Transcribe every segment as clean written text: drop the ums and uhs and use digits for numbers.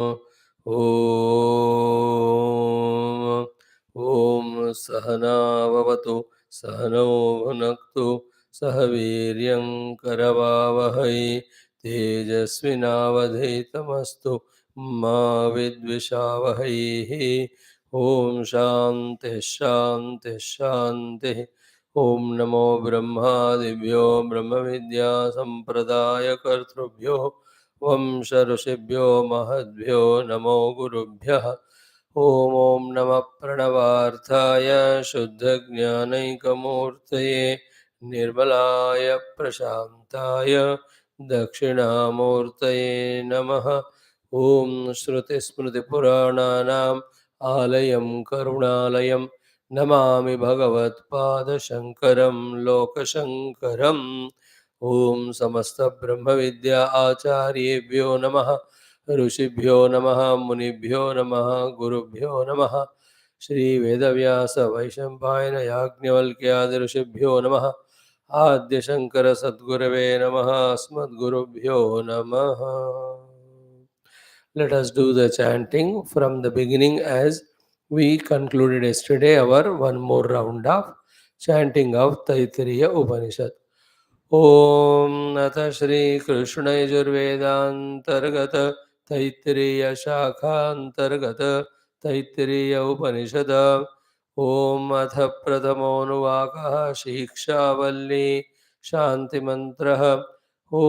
ॐ ॐ सहनाववतु सहनौ भुनक्तु सह वीर्यं करवावहै तेजस्विनावधीतमस्तु मा विद्विषावहैः। ॐ शान्तिः शान्तिः शान्तिः। ॐ नमो ब्रह्मादिभ्यो ब्रह्मविद्या सम्प्रदायकर्तृभ्यो वंश ऋषिभ्यो महद्भ्यो नमो गुरुभ्यः। ॐ ॐ नमः प्रणवार्थाय शुद्धज्ञानैकमूर्तये निर्मलाय प्रशान्ताय दक्षिणामूर्तये नमः। ॐ श्रुतिस्मृतिपुराणानाम् आलयं करुणालयं नमामि भगवत्पादशङ्करं लोकशङ्करम्। ओम समस्त ब्रह्म विद्या आचार्येभ्यो नमः, ऋषिभ्यो नमः, मुनिभ्यो नमः, गुरुभ्यो नमः। श्री वेदव्यास वैशंपायन याज्ञवल्क्यादि ऋषिभ्यो नमः। आद्य शंकर सद्गुरवे नमः। अस्मद्गुरुभ्यो नमः। Let us do the chanting from the beginning as we concluded yesterday our one more round of chanting of Taittiriya Upanishad. ॐ अथ श्रीकृष्णयजुर्वेदान्तर्गत तैत्तिरीयशाखान्तर्गत तैत्तिरीय उपनिषद ॐ अथ प्रथमोऽनुवाकः शिक्षावल्ली शान्तिमन्त्रः। ॐ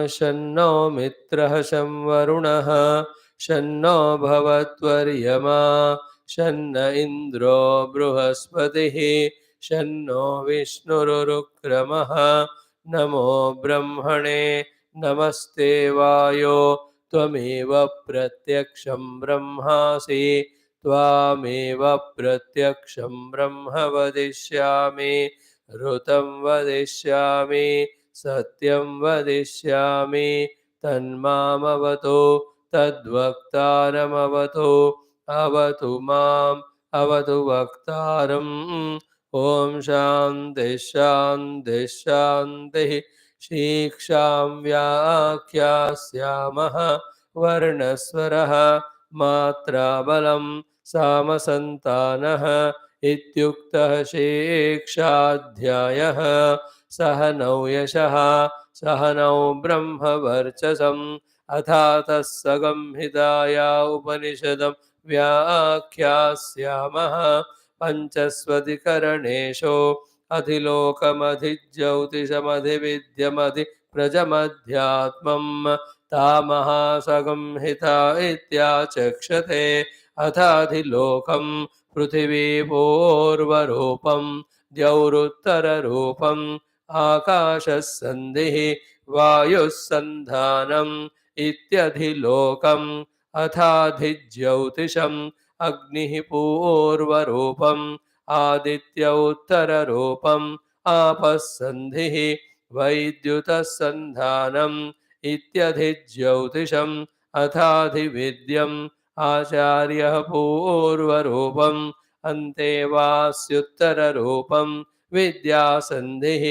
शन्नो मित्रः शं वरुणः शन्नो भवत्वर्यमा शन्न इन्द्रो बृहस्पतिः शन्नो विष्णुरुक्रमः। नमो ब्रह्मणे नमस्ते वायो त्वमेव प्रत्यक्षं ब्रह्मासि त्वामेव प्रत्यक्षं ब्रह्म वदिष्यामि ऋतं वदिष्यामि सत्यं वदिष्यामि तन्मामवतु तद्वक्तारमवतु अवतु माम् अवतु वक्तारम्। ॐ शान्ति शान्ति शान्तिः। शिक्षां व्याख्यास्यामः वर्णस्वरः मात्राबलं सामसन्तानः इत्युक्तः शिक्षाध्यायः। सह नौ यशः सह नौ ब्रह्मवर्चसम् अथातः संहिताया उपनिषदं व्याख्यास्यामः। पंचस्वधिकरणेषु अधिलोकमधिज्योतिषमधिविद्यमधि प्रजमध्यात्मं तामहासंहिता इत्याचक्षते। अथाधिलोकं पृथिवीपूर्वरूपं द्यौरुत्तररूपम् आकाशस्सन्धिः वायुस्सन्धानम् इत्यधिलोकम्। अथाधिज्योतिषम् अग्निः पूर्वरूपम् आदित्य उत्तररूपम् आपस्सन्धिः वैद्युतसन्धानम् इत्यधिज्योतिषम्। अथाधिविद्यम् आचार्यः पूर्वरूपम् अन्तेवास्युत्तररूपम् विद्यासन्धिः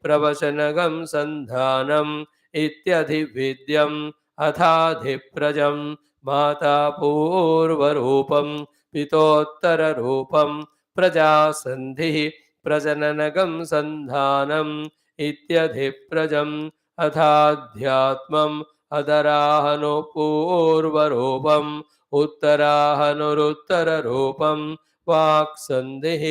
प्रवचनगं सन्धानम् इत्यधिविद्यम्। अथाधिप्रजम् माता पूर्वरूपं पितोत्तररूपं प्रजासन्धिः प्रजननगं सन्धानम् इत्यधिप्रजम्। अथाध्यात्मम् अधराहनुपूर्वरूपम् उत्तराहनुरुत्तररूपं वाक्सन्धिः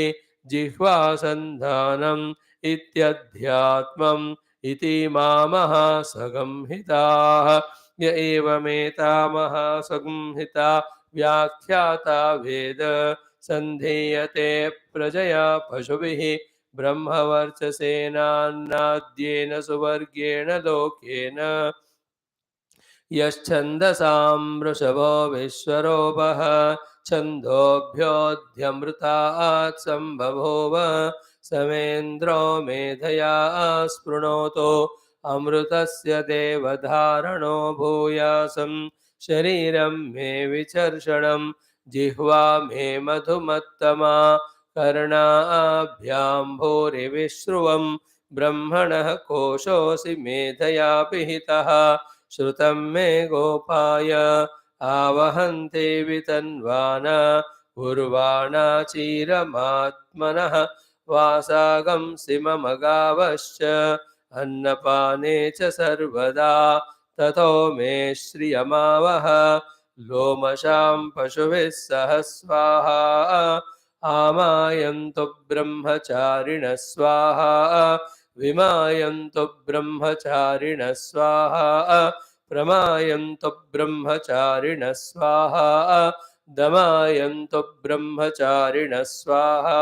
जिह्वासन्धानम् इत्यध्यात्मम् इति मामहासंहिताः। य एवमेतामः संहिता व्याख्याता वेद सन्धीयते प्रजया पशुभिः ब्रह्मवर्चसेनान्नाद्येन सुवर्गेण लोकेन। यश्छन्दसां वृषभो विश्वरूपः छन्दोभ्योऽध्यमृतात् सम्बभूव समेन्द्रो मेधया स्पृणोतो अमृतस्य देवधारणो भूयासं शरीरं मे विचर्षणं जिह्वा मे मधुमत्तमा कर्णाभ्यां भूरिविश्रुवं ब्रह्मणः कोशोऽसि मेधया पिहितः श्रुतं मे गोपाय आवहन्ते वितन्वाना उर्वाणा चिरमात्मनः वासागं सिममगावश्च अन्नपाने च सर्वदा ततो मे श्रियमावह लोमशां पशुभिः सह स्वाहा आमायन्तु ब्रह्मचारिणः स्वाहा विमायन्तु ब्रह्मचारिणः स्वाहा प्रमायन्तु ब्रह्मचारिणः स्वाहा दमायन्तु ब्रह्मचारिणः स्वाहा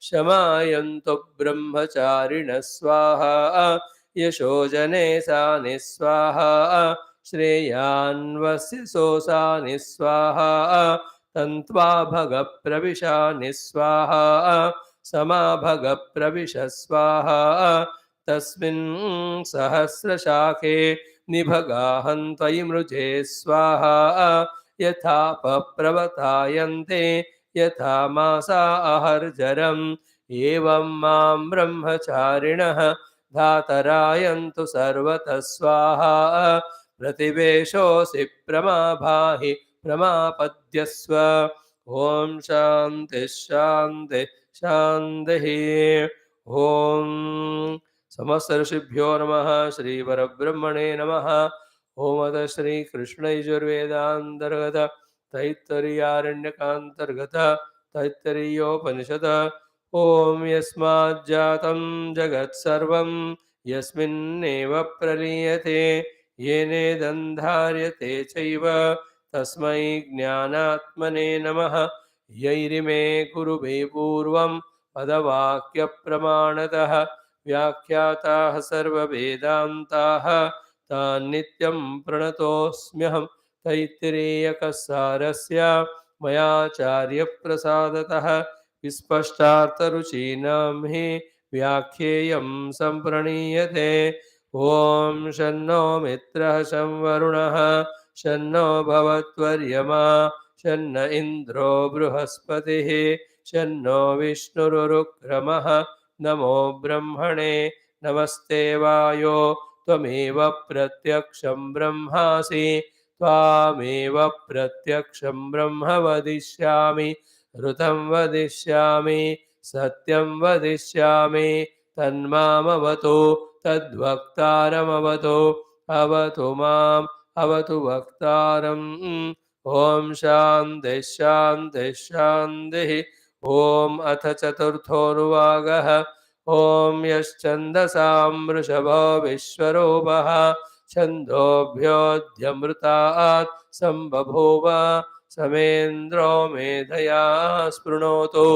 शमायन्तु ब्रह्मचारिणः स्वाहा यशोजने सानि स्वाहा श्रेयान्वस्य सोसानि स्वाहा तन्त्वा भगप्रविशानि स्वाहा समाभगप्रविश स्वाहा तस्मिन् सहस्रशाखे निभगाहं त्वयि मृजे स्वाहा यथा पप्रवतायन्ते यथा मासा अहर्जरम् एवं मां ब्रह्मचारिणः धातरायन्तु सर्वतः स्वाहा प्रतिवेशोऽसि प्रमाभाहि प्रमापद्यस्व ॐ शान्ति शान्ति शान्तिः ॐ समस्त ऋषिभ्यो नमः श्री परब्रह्मणे नमः ओम श्री कृष्ण यजुर्वेदांतर्गत तैत्तरीयारण्यकांतर्गत तैत्तरीयोपनिषद ओम यस्माज्जातं जगत्सर्वं यस्मिन्नेव प्रलीयते येनेदन्धार्यते चैव तस्मै ज्ञानात्मने नमः यैरिमे कुरुमे पूर्वं पदवाक्यप्रमाणतः व्याख्याताः सर्ववेदान्ताः तान् नित्यं प्रणतोऽस्म्यहं तैत्तिरीयकसारस्य मयाचार्यप्रसादतः विस्पष्टार्थरुचीनां हि व्याख्येयं सम्प्रणीयते ॐ शन्नो मित्रः शं वरुणः शन्नो भवत्वर्यमा शन्न इन्द्रो बृहस्पतिः शन्नो विष्णुरुक्रमः नमो ब्रह्मणे नमस्ते वायो त्वमेव प्रत्यक्षं ब्रह्मासि त्वामेव प्रत्यक्षं ब्रह्म वदिष्यामि ऋतं वदिष्यामि सत्यं वदिष्यामि तन्मामवतु तद्वक्तारमवतु अवतु माम् अवतु वक्तारम् ॐ शान्ति शान्ति शान्तिः ॐ अथ चतुर्थोऽनुवागः ॐ यश्छन्दसां वृषभो विश्वरूपः छन्दोभ्योऽध्यमृतात् सम्बभूव समेन्द्रो मेधया स्पृणोतु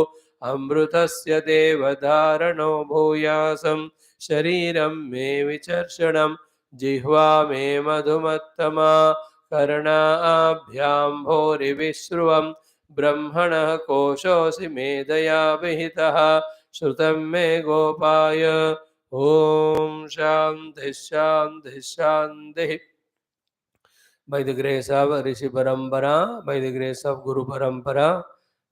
अमृतस्य देवधारणो भूयासं शरीरं मे विचर्षणं जिह्वा मे मधुमत्तमा कर्णाभ्यां भूरिविश्रुवं ब्रह्मणः कोशोऽसि मेधया विहितः श्रुतं मे गोपाय ॐ शान्ति शान्ति शान्तिः by the grace of Rishi Parampara, by the grace of Guru Parampara,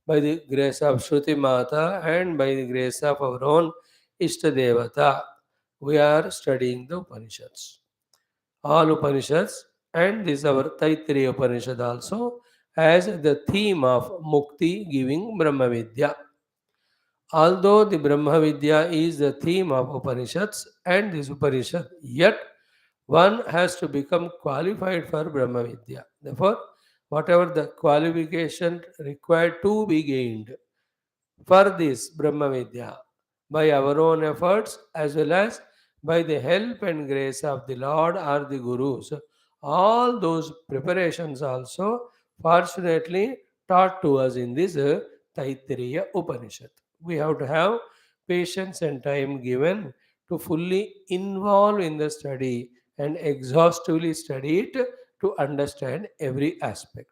by the grace of Shruti Mata, and by the grace of our own Ishtadevata, we are studying the Upanishads. All Upanishads, and this our Taittiriya Upanishad also, has the theme of Mukti giving Brahma Vidya. Although the Brahma Vidya is the theme of Upanishads and this Upanishad, yet one has to become qualified for Brahma Vidya. Therefore, whatever the qualification required to be gained for this Brahma Vidya by our own efforts as well as by the help and grace of the Lord or the Gurus, all those preparations also fortunately taught to us in this Taittiriya Upanishad. We have to have patience and time given to fully involve in the study and exhaustively study it to understand every aspect.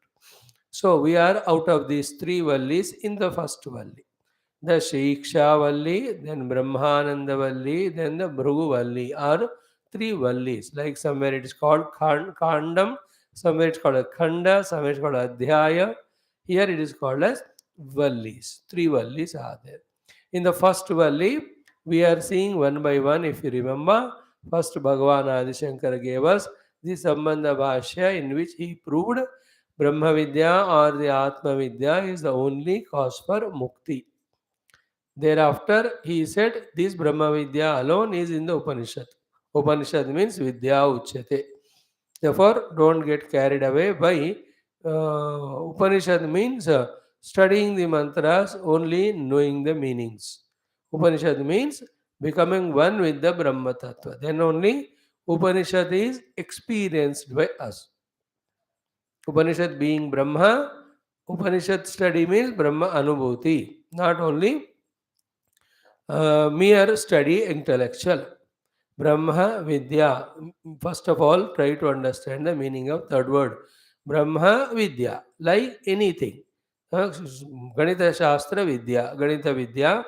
So we are out of these three vallis in the first valli. The Siksha Valli, then Brahmananda Valli, then the Bhrugu Valli are three vallis. Like somewhere it is called Kandam, somewhere it's called a Khanda, somewhere it's called Adhyaya. Here it is called as vallis. Three vallis are there. In the first valli, we are seeing one by one, if you remember. First, Bhagavan Adi Shankara gave us the Sambandha Bhashya in which he proved Brahma Vidya or the Atma Vidya is the only cause for mukti. Thereafter, he said this Brahma Vidya alone is in the Upanishad. Upanishad means Vidya Uchyate. Therefore, don't get carried away by Upanishad means studying the mantras, only knowing the meanings. Upanishad means becoming one with the Brahma Tattva. Then only Upanishad is experienced by us. Upanishad being Brahma, Upanishad study means Brahma Anubhuti, not only mere study intellectual. Brahma Vidya. First of all, try to understand the meaning of third word. Brahma Vidya, like anything. Ganita Shastra Vidya, Ganita Vidya,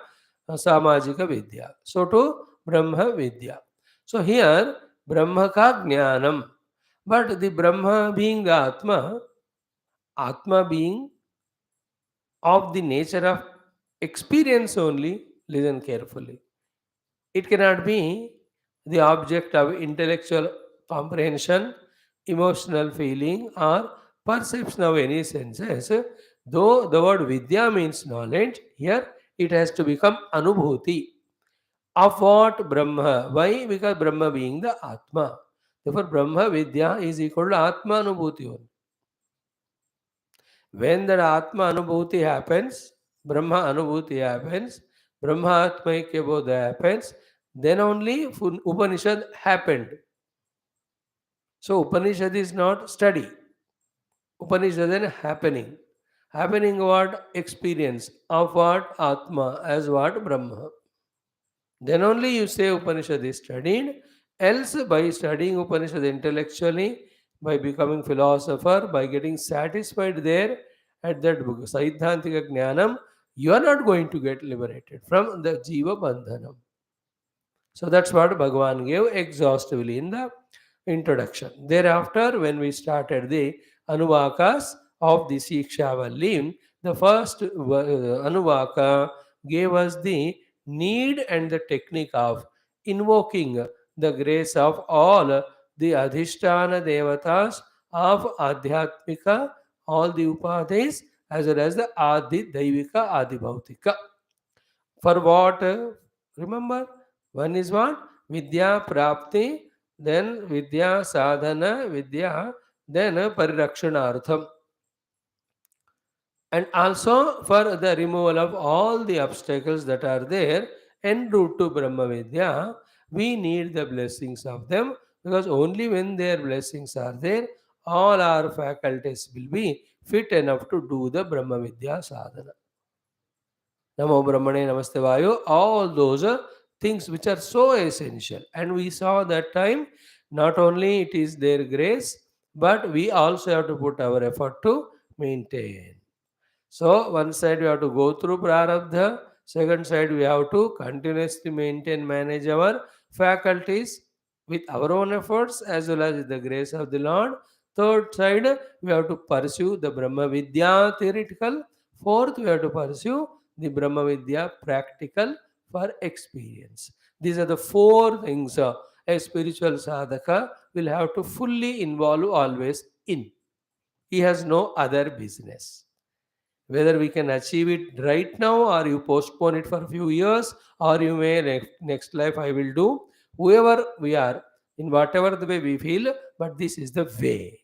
Samajika Vidya. So to Brahma Vidya. So here, Brahma ka Jnanam. But the Brahma being the Atma being of the nature of experience only, listen carefully. It cannot be the object of intellectual comprehension, emotional feeling, or perception of any senses. Though the word Vidya means knowledge, here it has to become Anubhuti. Of what? Brahma. Why? Because Brahma being the Atma. Therefore, Brahma Vidya is equal to Atma Anubhuti only. When that Atma Anubhuti happens, Brahma Anubhuti happens, Brahma Atma Aikya Bodha happens, then only Upanishad happened. So Upanishad is not study. Upanishad is happening. Happening what? Experience. Of what? Atma as what? Brahma. Then only you say Upanishad is studied. Else, by studying Upanishad intellectually, by becoming philosopher, by getting satisfied there at that book, Saidhantika Jnanam, you are not going to get liberated from the Jiva Bandhanam. So that's what Bhagavan gave exhaustively in the introduction. Thereafter, when we started the Anuvakas of the Siksha Valli, the first Anuvaka gave us the need and the technique of invoking the grace of all the Adhishtana Devatas of Adhyatmika, all the Upadhis, as well as the Adi Daivika, Adi Bhautika. For what? Remember, one is what? Vidya Prapti, then Vidya Sadhana, Vidya, then Parirakshanaartham. And also for the removal of all the obstacles that are there en route to Brahma Vidya, we need the blessings of them, because only when their blessings are there, all our faculties will be fit enough to do the Brahma Vidya sadhana. Namo Brahmane Namaste Vayu, all those things which are so essential. And we saw that time, not only it is their grace, but we also have to put our effort to maintain. So one side we have to go through prarabdha, second side we have to continuously maintain, manage our faculties with our own efforts as well as with the grace of the Lord. Third side we have to pursue the Brahma Vidya theoretical. Fourth we have to pursue the Brahma Vidya practical for experience. These are the four things a spiritual sadhaka will have to fully involve always in. He has no other business. Whether we can achieve it right now or you postpone it for a few years, or you may next life I will do, whoever we are, in whatever the way we feel, but this is the way.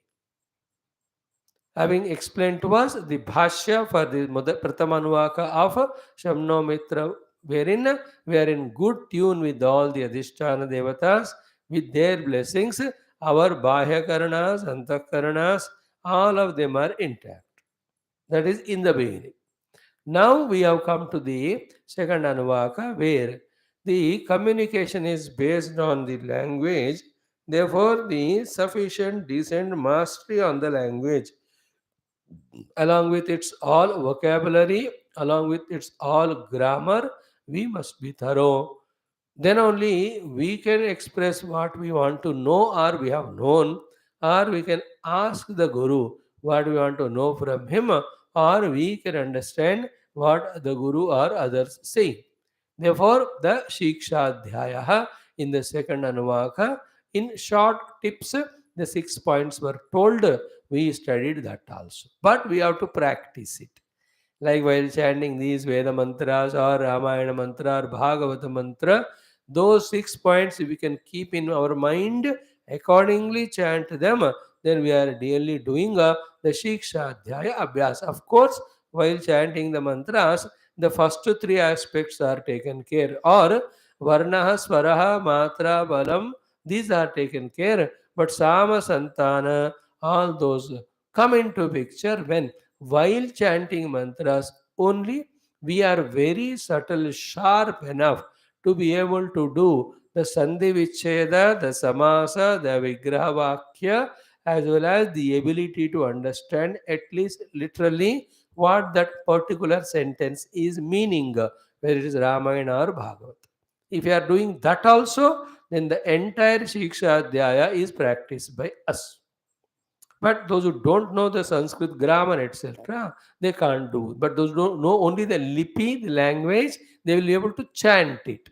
Having explained to us the Bhashya for the Pratamanuvaka of Shamno Mitra, wherein we are in good tune with all the Adhisthana Devatas, with their blessings, our Bahya Karanas, Antakaranas, all of them are intact. That is in the beginning. Now we have come to the second Anuvaka, where the communication is based on the language, therefore the sufficient decent mastery on the language, along with its all vocabulary, along with its all grammar, we must be thorough. Then only we can express what we want to know or we have known, or we can ask the Guru what we want to know from him, or we can understand what the Guru or others say. Therefore, the Shiksha Dhyaya in the second Anuvaka, in short tips, the 6 points were told we studied that also. But we have to practice it. Like while chanting these Veda mantras or Ramayana mantra or Bhagavata mantra, those 6 points we can keep in our mind, accordingly chant them, then we are really doing the Shiksha Adhyaya Abhyas. Of course, while chanting the mantras, the first three aspects are taken care, or Varnaha, Swaraha, Matra, Balam, these are taken care, but Sama, Santana, all those come into picture when while chanting mantras only we are very subtle, sharp enough to be able to do the Sandhi Vicheda, the Samasa, the Vigraha Vakya, as well as the ability to understand at least literally what that particular sentence is meaning, whether it is Ramayana or Bhagavad. If you are doing that also, then the entire Shiksha Adhyaya is practiced by us. But those who don't know the Sanskrit grammar, etc., they can't do. But those who don't know only the lipi, the language, they will be able to chant it.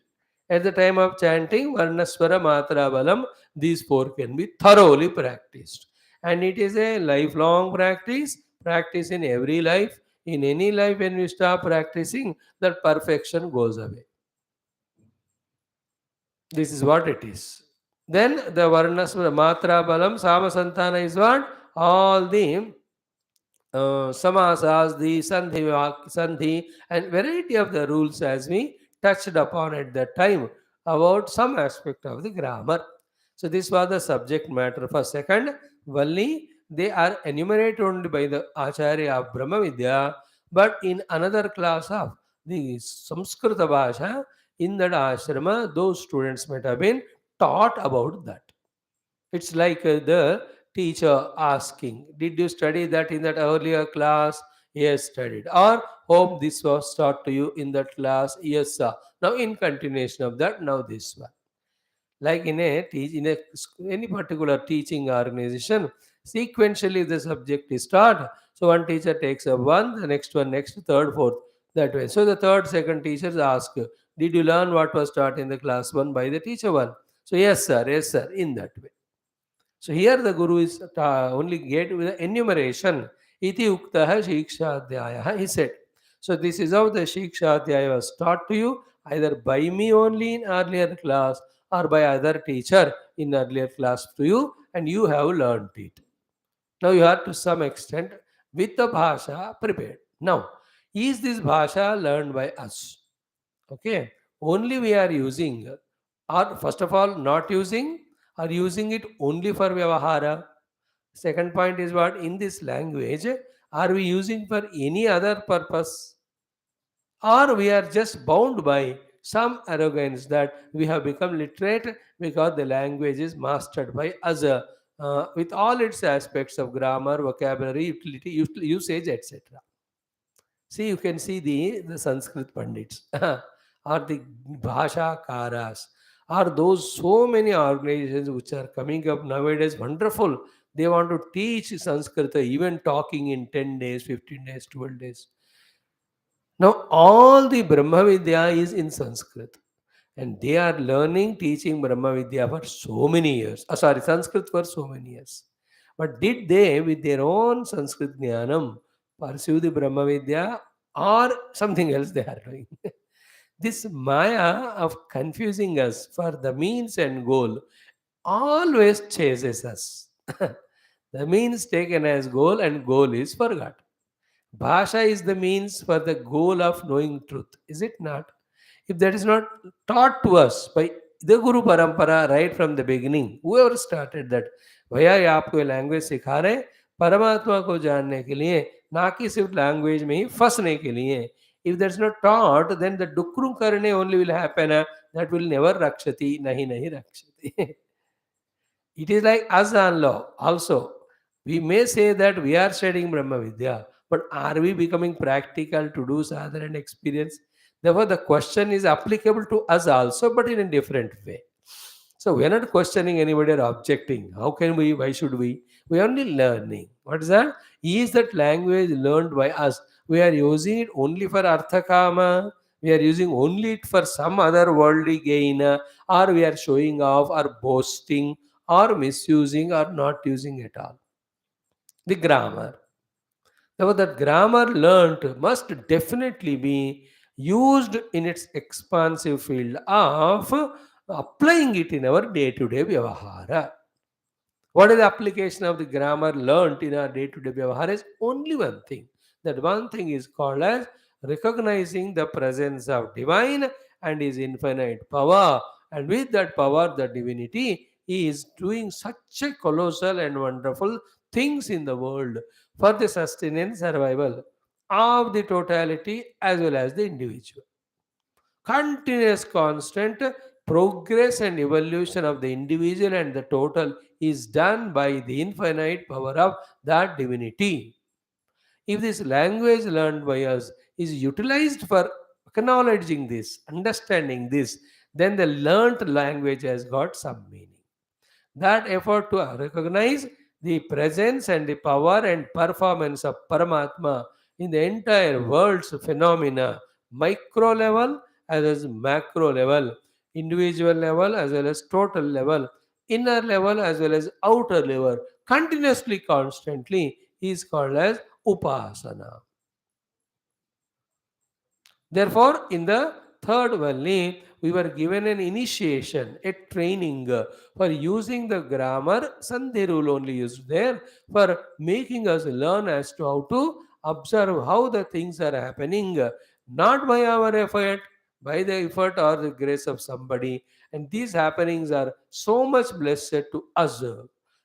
At the time of chanting, Varnaswara, Matra, Balam, these four can be thoroughly practiced. And it is a lifelong practice, practice in every life. In any life, when we stop practicing, that perfection goes away. This is what it is. Then the Varnas, Matra, Balam, Sama Santana is what? All the samasas, the sandhi, and variety of the rules as we touched upon at that time about some aspect of the grammar. So this was the subject matter for second. Valli, they are enumerated only by the Acharya of Brahma Vidya, but in another class of the Samskrita Bhasha, in that ashrama, those students might have been taught about that. It's like the teacher asking, did you study that in that earlier class? Yes, studied. Or, hope this was taught to you in that class? Yes, sir. Now, in continuation of that, now this one. Like any particular teaching organization, sequentially the subject is taught. So, one teacher takes up one, the next one, next, third, fourth, that way. So, the third, second teachers ask, did you learn what was taught in the class one by the teacher one? So, yes, sir, in that way. So here the Guru is only get with the enumeration. Iti uktaha shikshadhyaya, he said. So this is how the shikshadhyaya was taught to you, either by me only in earlier class or by other teacher in earlier class to you, and you have learned it. Now you are to some extent with the bhasha prepared. Now, is this bhasha learned by us? Okay, only we are using, or first of all, not using, or using it only for Vyavahara. Second point is what? In this language, are we using for any other purpose? Or we are just bound by some arrogance that we have become literate because the language is mastered by us with all its aspects of grammar, vocabulary, utility, usage, etc. See, you can see the Sanskrit Pandits or the Bhasha Karas or those so many organizations which are coming up nowadays. Wonderful. They want to teach Sanskrit, even talking in 10 days, 15 days, 12 days. Now, all the Brahma Vidya is in Sanskrit. And they are learning, teaching Brahma Vidya for so many years. Sanskrit for so many years. But did they, with their own Sanskrit Jnanam, pursue the Brahma Vidya or something else they are doing? This Maya of confusing us for the means and goal always chases us. The means taken as goal and goal is forgot. Bhasha is the means for the goal of knowing truth, is it not? If that is not taught to us by the Guru Parampara right from the beginning, whoever started that, भैया ये आपको language सिखा रहे हैं परमात्मा को जानने के लिए, ना कि सिर्फ लैंग्वेज में ही फंसने के लिए. If that's not taught, then the डुकरू करने only will happen. That will never rakshati, nahi nahi rakshati. It is like Azan law also. We may say that we are studying Brahma Vidya, but are we becoming practical to do sadhana and experience? Therefore, the question is applicable to us also, but in a different way. So we are not questioning anybody or objecting. How can we? Why should we? We are only learning. What is that? Is that language learned by us? We are using it only for arthakama. We are using only it for some other worldly gain, or we are showing off or boasting or misusing or not using at all. the grammar. Now, that grammar learnt must definitely be used in its expansive field of applying it in our day to day vyavahara. What is the application of the grammar learnt in our day to day vyavahara is only one thing. That one thing is called as recognizing the presence of divine and his infinite power. And with that power, the divinity, he is doing such a colossal and wonderful things in the world for the sustenance survival of the totality as well as the individual. Continuous constant progress and evolution of the individual and the total is done by the infinite power of that divinity. If this language learned by us is utilized for acknowledging this, understanding this, then the learnt language has got some meaning. That effort to recognize the presence and the power and performance of Paramatma in the entire world's phenomena, micro level as well as macro level, individual level as well as total level, inner level as well as outer level, continuously, constantly, is called as Upasana. Therefore, in the third Valli, we were given an initiation, a training for using the grammar. Sandhi rule only used there for making us learn as to how to observe how the things are happening, not by our effort, by the effort or the grace of somebody. And these happenings are so much blessed to us.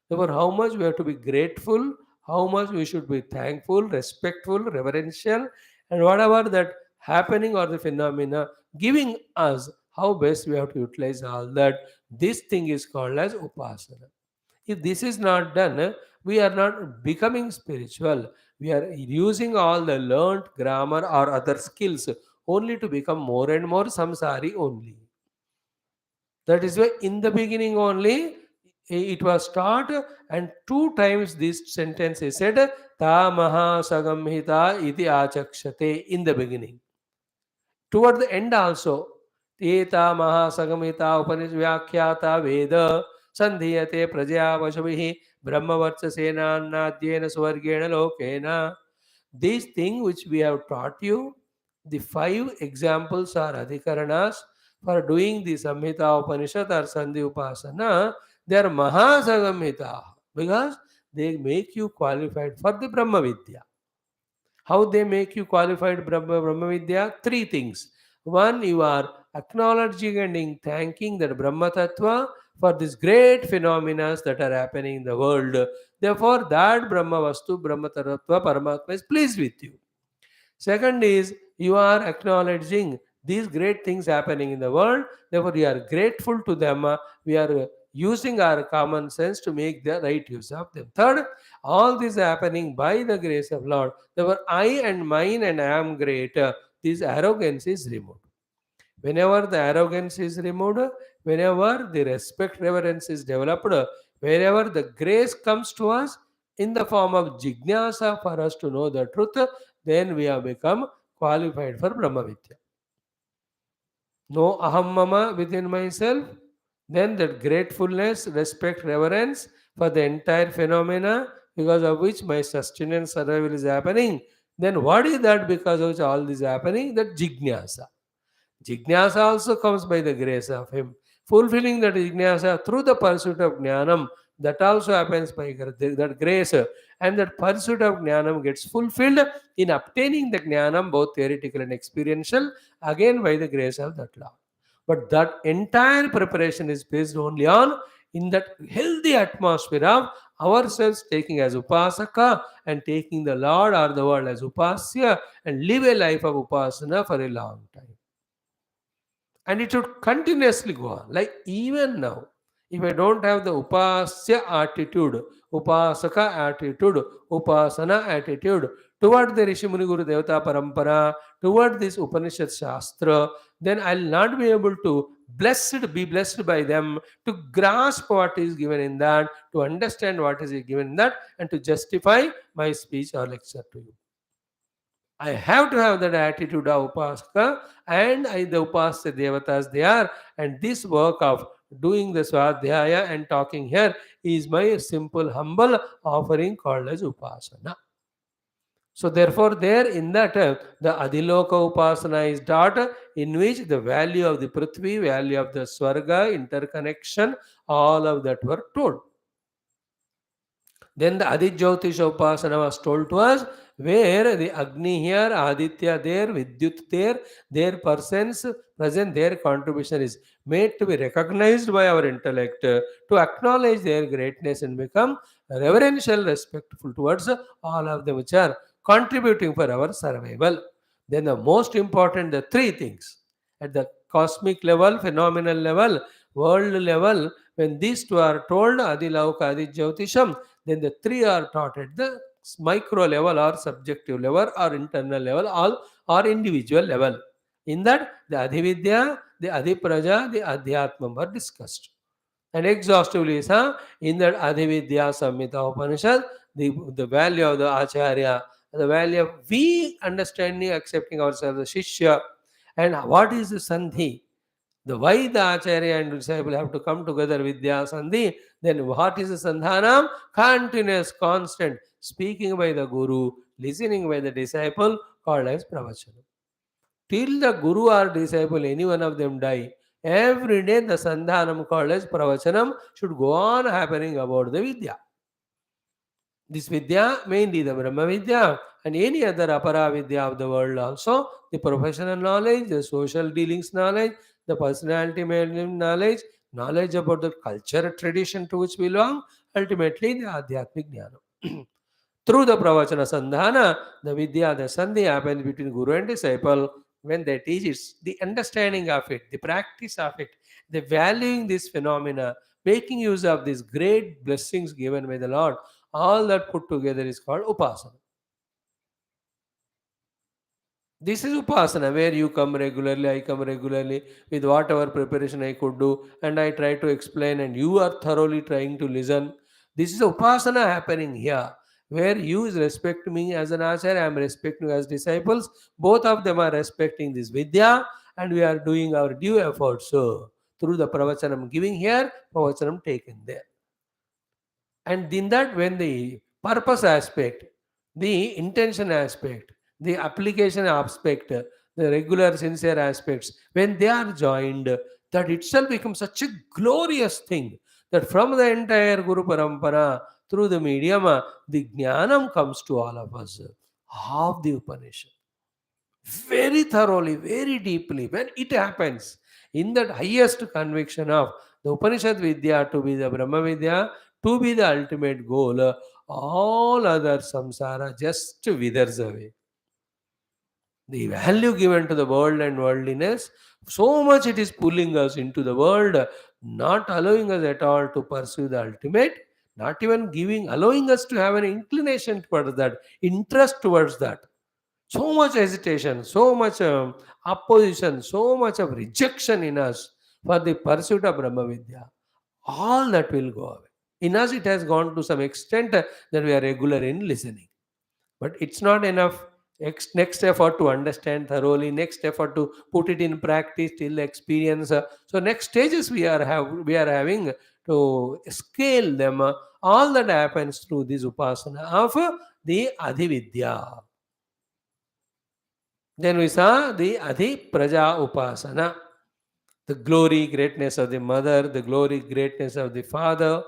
Therefore, how much we have to be grateful, how much we should be thankful, respectful, reverential, and whatever that happening or the phenomena giving us how best we have to utilize all that. This thing is called as upasana. If this is not done, we are not becoming spiritual. We are using all the learnt grammar or other skills only to become more and more samsari only. That is why in the beginning only it was taught, and two times this sentence is said, ta maha sagamhita iti achakshate, in the beginning. Toward the end also, Teta Mahasagamita Upanishad Vyakyata Veda Sandhiyate Prajya Vashavihi Brahmavartsasena Nadyena Swargena Lokena. These things which we have taught you, the five examples are adhikaranas for doing the Samhita Upanishad or Sandhi Upasana. They are Mahasagamhita because they make you qualified for the Brahma Vidya. How they make you qualified Brahma Vidya? Three things. One, you are acknowledging and thanking that Brahma Tattva for these great phenomena that are happening in the world. Therefore, that Brahma Vastu, Brahma Tattva, Paramatma is pleased with you. Second is you are acknowledging these great things happening in the world. Therefore, you are grateful to them. We are using our common sense to make the right use of them. Third, all this happening by the grace of Lord. Therefore, I and mine and I am great. This arrogance is removed. Whenever the arrogance is removed, whenever the respect, reverence is developed, wherever the grace comes to us in the form of jignasa for us to know the truth, then we have become qualified for Brahma Vidya. No aham mama within myself, then that gratefulness, respect, reverence for the entire phenomena because of which my sustenance survival is happening. Then what is that because of which all this is happening? That jignasa. Jignasa also comes by the grace of him. Fulfilling that jignasa through the pursuit of jnanam, that also happens by that grace. And that pursuit of jnanam gets fulfilled in obtaining the jnanam, both theoretical and experiential, again by the grace of that Lord. But that entire preparation is based only on in that healthy atmosphere of ourselves taking as upasaka and taking the Lord or the world as upasya and live a life of upasana for a long time. And it should continuously go on. Like even now, if I don't have the upasya attitude, upasaka attitude, upasana attitude toward the Rishi Muni Guru Devata Parampara, toward this Upanishad Shastra, then I'll not be able to be blessed by them, to grasp what is given in that, to understand what is given in that, and to justify my speech or lecture to you. I have to have that attitude of Upasaka, and the Upasya Devatas they are. And this work of doing the Swadhyaya and talking here is my simple, humble offering called as Upasana. So therefore, there in that the Adiloka Upasana is taught, in which the value of the Prithvi, value of the Swarga, interconnection, all of that were told. Then the Adijyotisha Upasana was told to us, where the Agni here, Aditya there, Vidyut there, their persons present, their contribution is made to be recognized by our intellect, to acknowledge their greatness and become reverential, respectful towards all of them which are contributing for our survival. Then the most important, the three things at the cosmic level, phenomenal level, world level, when these two are told, Adilauka, Adijyotisham, then the three are taught at the micro level or subjective level or internal level or individual level. In that, the Adhividya, the Adhipraja, the Adhyatma were discussed. And exhaustively, in that Adhividya Samhita Upanishad, the value of the Acharya, the value of we understanding, accepting ourselves as Shishya, and what is the Sandhi, the why the Acharya and disciple have to come together with Vidya Sandhi, then what is the Sandhanam? Continuous, constant, speaking by the Guru, listening by the disciple, called as Pravachana. Till the Guru or disciple, any one of them die, every day the Sandhanam called as Pravachanam should go on happening about the Vidya. This Vidya, mainly the Brahma Vidya and any other Apara Vidya of the world also, the professional knowledge, the social dealings knowledge, the personality management knowledge, knowledge about the culture tradition to which we belong, ultimately the Adhyatmic Jnana. Through the Pravachana Sandhana, the Vidya, the Sandhi happens between Guru and disciple. When they teach it, the understanding of it, the practice of it, the valuing this phenomena, making use of these great blessings given by the Lord, all that put together is called Upasana. This is Upasana, where you come regularly, I come regularly with whatever preparation I could do, and I try to explain, and you are thoroughly trying to listen. This is Upasana happening here, where you is respecting me as an Acharya, I am respecting you as disciples. Both of them are respecting this Vidya, and we are doing our due efforts. So, through the Pravachanam giving here, Pravachanam taken there. And in that, when the purpose aspect, the intention aspect, the application aspect, the regular sincere aspects, when they are joined, that itself becomes such a glorious thing that from the entire Guru Parampara, through the medium, the Jnanam comes to all of us of the Upanishad. Very thoroughly, very deeply, when it happens in that highest conviction of the Upanishad Vidya to be the Brahma Vidya, to be the ultimate goal, all other samsara just withers away. The value given to the world and worldliness, so much it is pulling us into the world, not allowing us at all to pursue the ultimate, not even giving, allowing us to have an inclination towards that, interest towards that. So much hesitation, so much opposition, so much of rejection in us for the pursuit of Brahma Vidya. All that will go away. In us, it has gone to some extent that we are regular in listening. But it's not enough. Next effort to understand thoroughly, next effort to put it in practice till experience. So next stages we are having to scale them. All that happens through this upasana of the Adhividya. Then we saw the Adhi Praja Upasana, the glory, greatness of the mother, the glory, greatness of the father,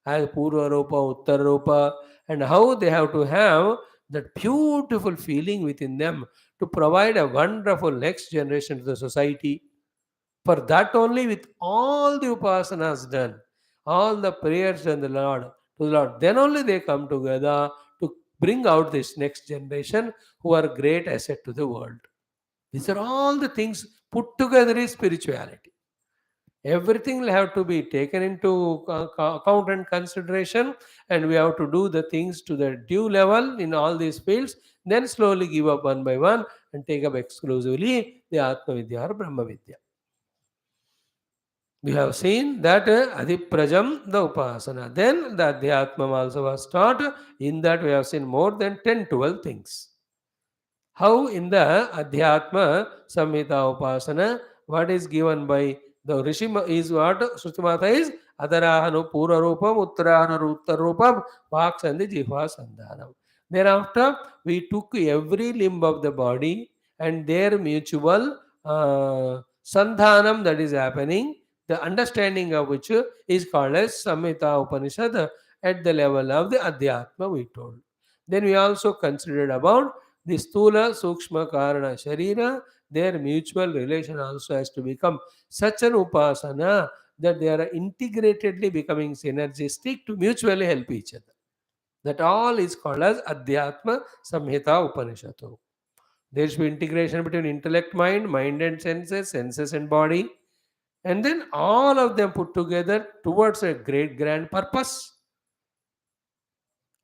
as Purva Rupa, Uttara Rupa, and how they have to have that beautiful feeling within them to provide a wonderful next generation to the society. For that only, with all the upasanas done, all the prayers done to the Lord, then only they come together to bring out this next generation who are great asset to the world. These are all the things put together is spirituality. Everything will have to be taken into account and consideration, and we have to do the things to the due level in all these fields, then slowly give up one by one and take up exclusively the Atma Vidya or Brahma Vidya. We have seen that Adhiprajam, the Upasana. Then the Adhyatmam also was taught. In that we have seen more than 10, 12 things. How in the Adhyatma Samhita Upasana, what is given by The Rishi is what? Shrutimata is Adarahanu Pura Rupam, Uttarahanu Uttar Rupam, Vaks and the Jihva Sandhanam. Thereafter, we took every limb of the body and their mutual Sandhanam that is happening, the understanding of which is called as Samhita Upanishad at the level of the Adhyatma, we told. Then we also considered about the Stula, Sukshma, Karana, Sharira, their mutual relation also has to become such an upasana that they are integratedly becoming synergistic to mutually help each other. That all is called as Adhyatma Samhita Upanishadu. There should be integration between intellect, mind and senses, senses and body, and then all of them put together towards a great grand purpose.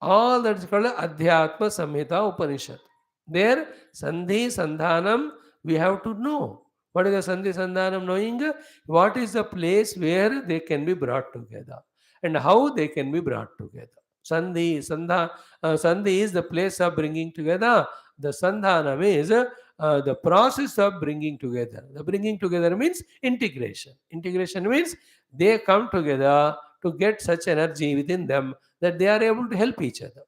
All that is called Adhyatma Samhita Upanishad. There, Sandhi Sandhanam, we have to know. What is the Sandhi Sandhanam? Knowing what is the place where they can be brought together and how they can be brought together. Sandhi is the place of bringing together. The Sandhanam is the process of bringing together. The bringing together means integration. Integration means they come together to get such energy within them that they are able to help each other.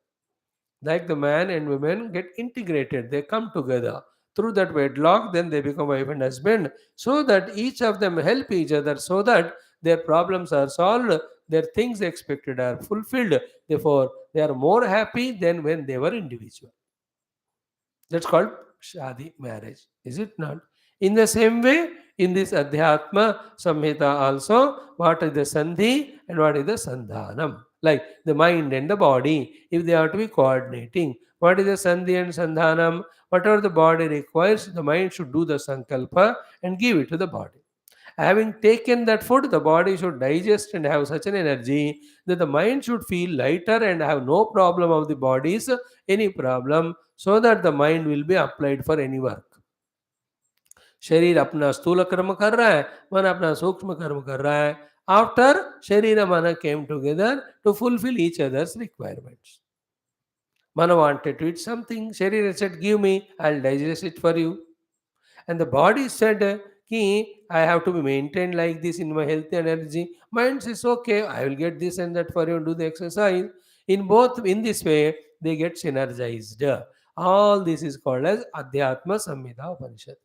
Like the man and women get integrated, they come together through that wedlock, then they become wife and husband, so that each of them help each other, so that their problems are solved, their things expected are fulfilled. Therefore, they are more happy than when they were individual. That's called Shadi, marriage, is it not? In the same way, in this Adhyatma Samhita also, what is the Sandhi and what is the Sandhanam? Like the mind and the body, if they are to be coordinating, what is the Sandhi and Sandhanam? Whatever the body requires, the mind should do the Sankalpa and give it to the body. Having taken that food, the body should digest and have such an energy that the mind should feel lighter and have no problem of the body's any problem, so that the mind will be applied for any work. शरीर अपना स्थूल कर्म कर रहा है, मन अपना सूक्ष्म कर्म कर रहा है. After शरीर मन came together to fulfill each other's requirements. Mana wanted to eat something. Sharira said, give me, I'll digest it for you. And the body said, Ki, I have to be maintained like this in my health and energy. Mind says, okay, I will get this and that for you, do the exercise. In this way, they get synergized. All this is called as Adhyatma Samhita Upanishad.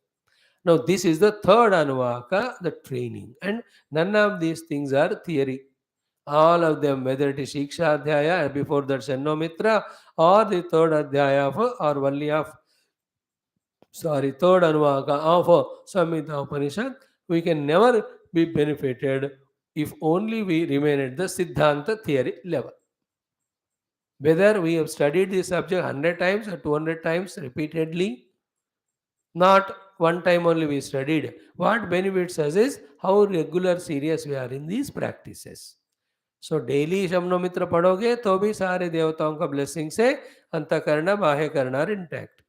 Now, this is the third Anuvaka, the training. And none of these things are theory. All of them, whether it is Siksha Adhyaya, before that Shanno Mitra, or the third Adhyaya of, or Valli of, third Anuvaka of Samhita Upanishad, we can never be benefited if only we remain at the Siddhanta theory level. Whether we have studied this subject 100 times or 200 times repeatedly, not one time only we studied. What benefits us is how regular, serious we are in these practices. So daily शमनो मित्र पढ़ोगे तो भी सारे देवताओं का blessing से अंतकरण बाह्य करण आर इंटैक्ट.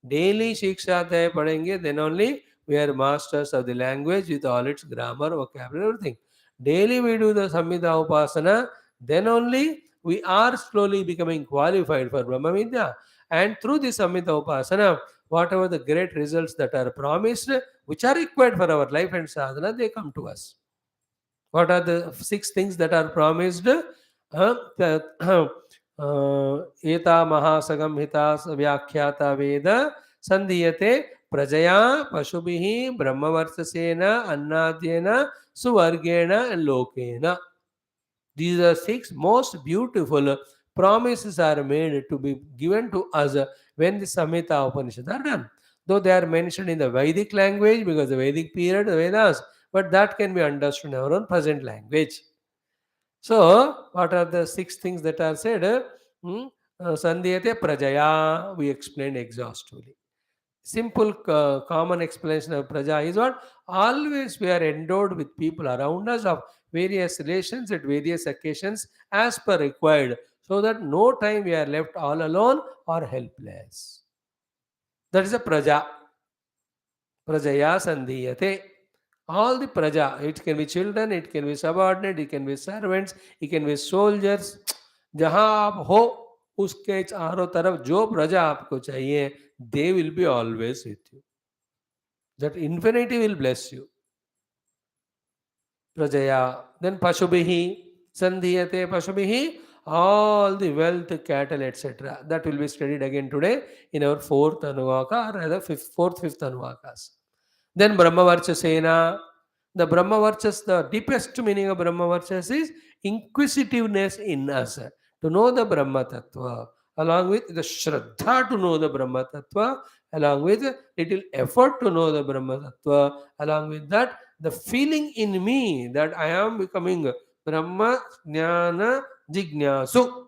डेली शिक्षा अध्याय पढ़ेंगे, then only we are masters of the language with all its grammar, vocabulary, everything. Daily we do the Samhita Upasana, then only we are slowly becoming qualified for Brahma Vidya. And through the Samhita Upasana, whatever the great results that are promised, which are required for our life and sadhana, they come to us. What are the 6 things that are promised? एता महासगम्हिता व्याख्याता वेद संधीयते प्रजया पशुभिः ब्रह्मवर्चसेन अन्नाद्येन सुवर्गेण Loken. These are 6 most beautiful promises are made to be given to us when the Samhita Upanishad are done. Though they are mentioned in the Vedic language, because the Vedic period, the Vedas, but that can be understood in our own present language. So, what are the 6 things that are said? Sandhyate Prajaya, we explained exhaustively. Simple, common explanation of Praja is what? Always we are endowed with people around us of various relations at various occasions as per required, so that no time we are left all alone or helpless. That is a Praja. Prajaya Sandhiyate. All the Praja, it can be children, it can be subordinate, it can be servants, it can be soldiers. जहाँ आप हो उसके चारों तरफ जो प्रजा आपको चाहिए, they will be always with you. That infinity will bless you. Prajaya. Then Pashubihi, Sandhiyate Pashubihi, all the wealth, cattle, etc. That will be studied again today in our fourth Anuvaka, or rather fifth Anuvakas. Then Brahmavarchasena. The Brahmavarchas, the deepest meaning of Brahmavarchas is inquisitiveness in us to know the Brahma Tattva, along with the Shraddha to know the Brahma Tattva, along with little effort to know the Brahma Tattva, along with that, the feeling in me that I am becoming Brahma Jnana Jignasu.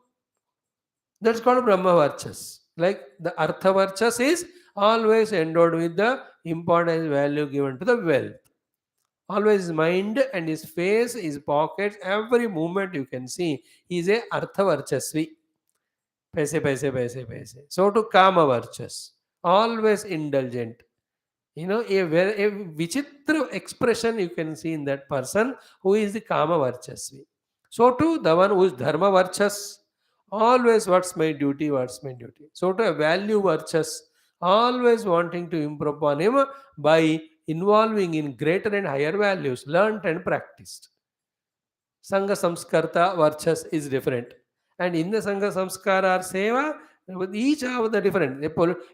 That's called Brahma Varchas. Like the Artha Varchas is always endowed with the importance value given to the wealth. Always his mind and his face, his pockets, every movement you can see. He is a Artha Varchasvi. Paise, paise, paise, paise. So to Kama Varchas. Always indulgent. A vichitra expression you can see in that person who is the Kama Varchasvi. So too, the one who is Dharma Varchas, always what's my duty, what's my duty. So to a value Varchas, always wanting to improve upon him by involving in greater and higher values, learnt and practiced. Sangha Samskarta Varchas is different. And in the Sangha Samskara or Seva, with each of the different,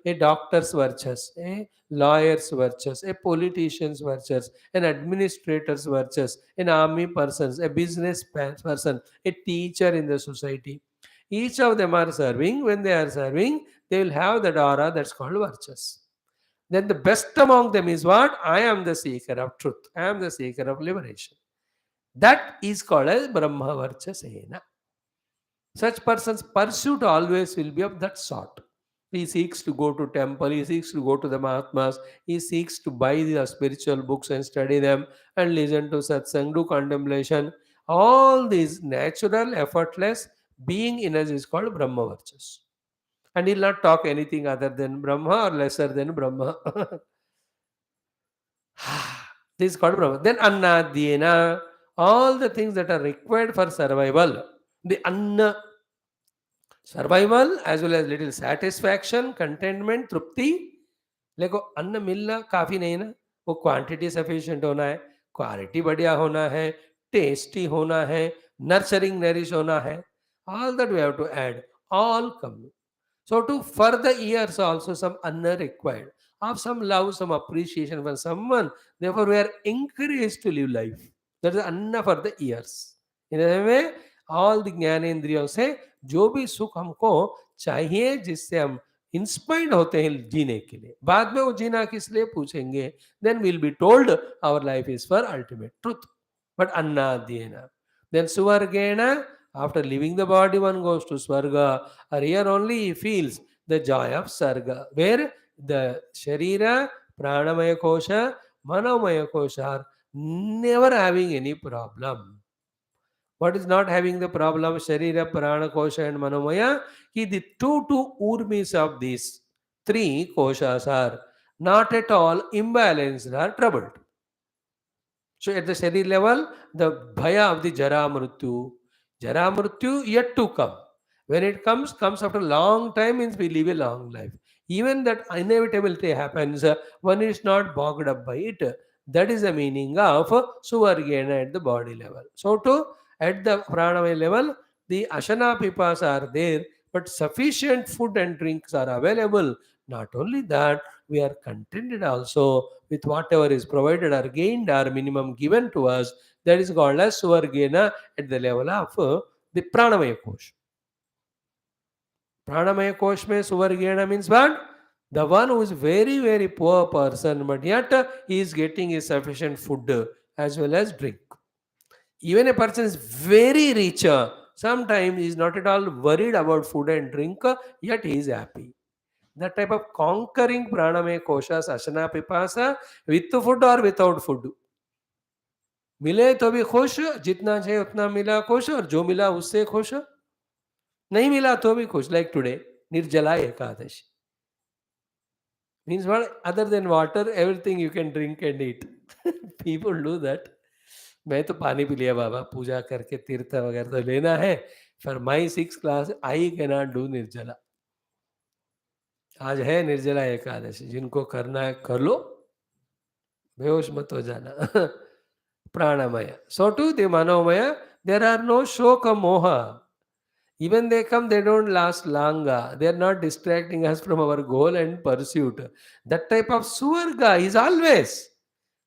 a doctor's Varchas, a lawyer's Varchas, a politician's Varchas, an administrator's Varchas, an army person, a business person, a teacher in the society. Each of them are serving. When they are serving, they will have that aura that's called Varchas. Then the best among them is what? I am the seeker of truth. I am the seeker of liberation. That is called as Brahma Varchasena. Such person's pursuit always will be of that sort. He seeks to go to temple, he seeks to go to the Mahatmas, he seeks to buy the spiritual books and study them and listen to satsang, do contemplation. All these natural, effortless being in us is called Brahma Varchas. And he'll not talk anything other than Brahma or lesser than Brahma. This is called Brahma. Then Annadyena, all the things that are required for survival. The Anna, survival as well as little satisfaction, contentment, trupti. देखो अन्न मिलना काफी नहीं ना, वो quantity sufficient होना है, quality बढ़िया होना है, टेस्टी होना है, नर्चरिंग नरिश होना है. All that we have to add, all come. So to further years also some anna required, of some love, some appreciation for someone. Therefore, we are encouraged to live life. That is anna for the years. In a way, all the ज्ञानेंद्रियों से जो भी सुख हमको चाहिए, जिससे हम inspired होते हैं जीने के लिए, बाद में वो जीना किस लिए पूछेंगे, then will be told our life is for ultimate truth. But अन्नाद्येन, then suvargena, after leaving the body one goes to swarga, or here only he feels the joy of sarga, where the sharira, pranamaya kosha, manomaya kosha are never having any problem. What is not having the problem? Sharira, prana kosha and manomaya. Ki the two urmis of these three koshas are not at all imbalanced or troubled. So at the Sharir level, the bhaya of the Jara Mrityu yet to come. When it comes after a long time, means we live a long life. Even that inevitability happens, one is not bogged up by it. That is the meaning of Suvargena at the body level. So too, at the Pranamaya level, the Ashana Pipas are there, but sufficient food and drinks are available. Not only that, we are contented also with whatever is provided or gained or minimum given to us. That is called as Suvargena at the level of the Pranamaya Kosh. Pranamaya Kosh mein Suvargena means what? The one who is very, very poor person, but yet he is getting a sufficient food as well as drink. Even a person is very rich, sometimes he is not at all worried about food and drink, yet he is happy. That type of conquering pranamaya koshas, asana pipasa, with food or without food. मिले तो भी खुश, जितना चाहिए उतना मिला खुश, और जो मिला उससे खुश, नहीं मिला तो भी खुश. Like today, Nirjala Ekadashi means what? Other than water, everything you can drink and eat. People do that. मैं तो पानी पी लिया बाबा, पूजा करके तीर्थ वगैरह तो लेना है. For my 6th class, I cannot do निर्जला. आज है निर्जला एकादशी, जिनको करना है कर लो, बेहोश मत हो जाना. Pranamaya. So too the Manomaya, there are no Shoka Moha. Even they come, they don't last longer. They are not distracting us from our goal and pursuit. That type of Suvarga is always.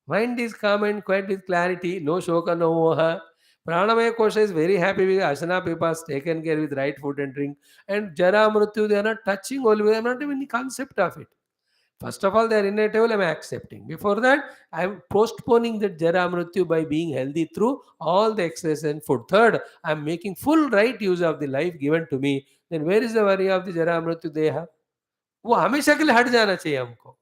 Mind is calm and quiet with clarity, no shoka, no moha. Pranamaya Kosha is very happy with Asana Pipas taken care with right food and drink. And Jara Mrityu, they are not touching only, they are not even the concept of it. First of all, they are inevitable, I am accepting. Before that, I am postponing that Jara Mrityu by being healthy through all the exercise and food. Third, I am making full right use of the life given to me. Then where is the worry of the Jara Mrityu Deha? वो हमेशा के लिए हट जाना चाहिए हमको.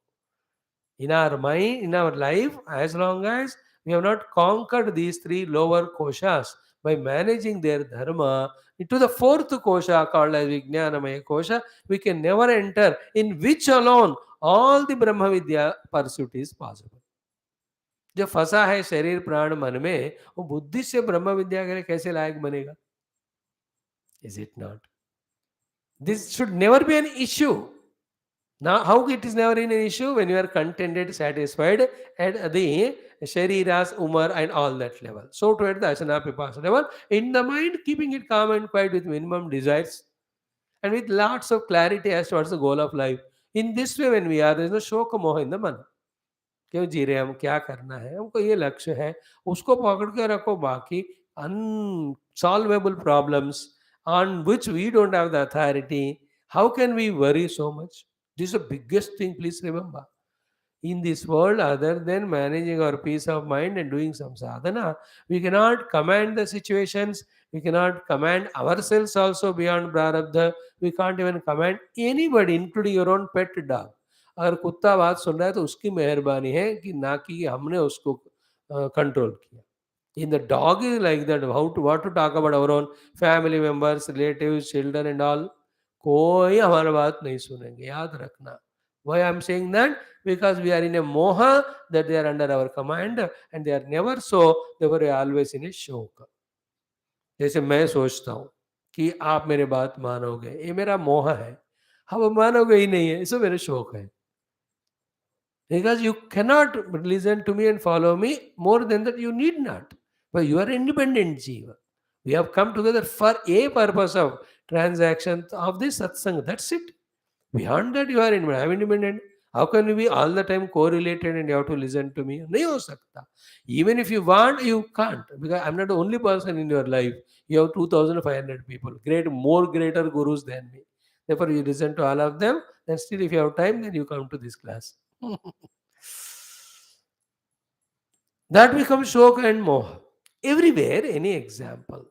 In our mind, in our life, as long as we have not conquered these three lower koshas by managing their dharma into the fourth kosha called as Vijnanamaya kosha, we can never enter, in which alone all the Brahma Vidya pursuit is possible. जो फंसा है शरीर प्राण मन में, वो बुद्धि से ब्रह्म विद्या के लिए कैसे लायक बनेगा? Is it not? This should never be an issue. Now, how it is never an issue? When you are contented, satisfied at the Shariras, Umar, and all that level. So, to at the Asana Pipasa level, in the mind, keeping it calm and quiet with minimum desires and with lots of clarity as towards the goal of life. In this way, when we are, there is no shoka moha in the man. क्यों जी रहे हैं हम, क्या करना है, हमको ये लक्ष्य है, उसको पकड़ के रखो. बाकी unsolvable problems on which we don't have the authority, how can we worry so much? This is the biggest thing, please remember. In this world, other than managing our peace of mind and doing some sadhana, we cannot command the situations, we cannot command ourselves also beyond prarabdha, we can't even command anybody, including your own pet dog. अगर कुत्ता बात सुन रहा है तो उसकी मेहरबानी है कि ना कि हमने उसको कंट्रोल किया. In the dog is like that. How to what to talk about our own family members, relatives, children and all. कोई हमारा बात नहीं सुनेंगे, याद रखना. Why I am saying that? Because we are in a moha that they are under our command and they are never so, therefore we are always in a शोक. जैसे मैं सोचता हूँ कि आप मेरे बात मानोगे, ये मेरा मोह है. अब मानोगे ही नहीं है, इसमें मेरा शोक है. Because you cannot listen to me and follow me, more than that you need not. But you are independent jiva. We have come together for a purpose of transaction of this satsang. That's it. Beyond that, you are independent. I am independent. How can you be all the time correlated and you have to listen to me? नहीं हो सकता. Even if you want, you can't. Because I am not the only person in your life. You have 2,500 people. More greater gurus than me. Therefore, you listen to all of them. Then still, if you have time, then you come to this class. That becomes shoka and moha. Everywhere, any example.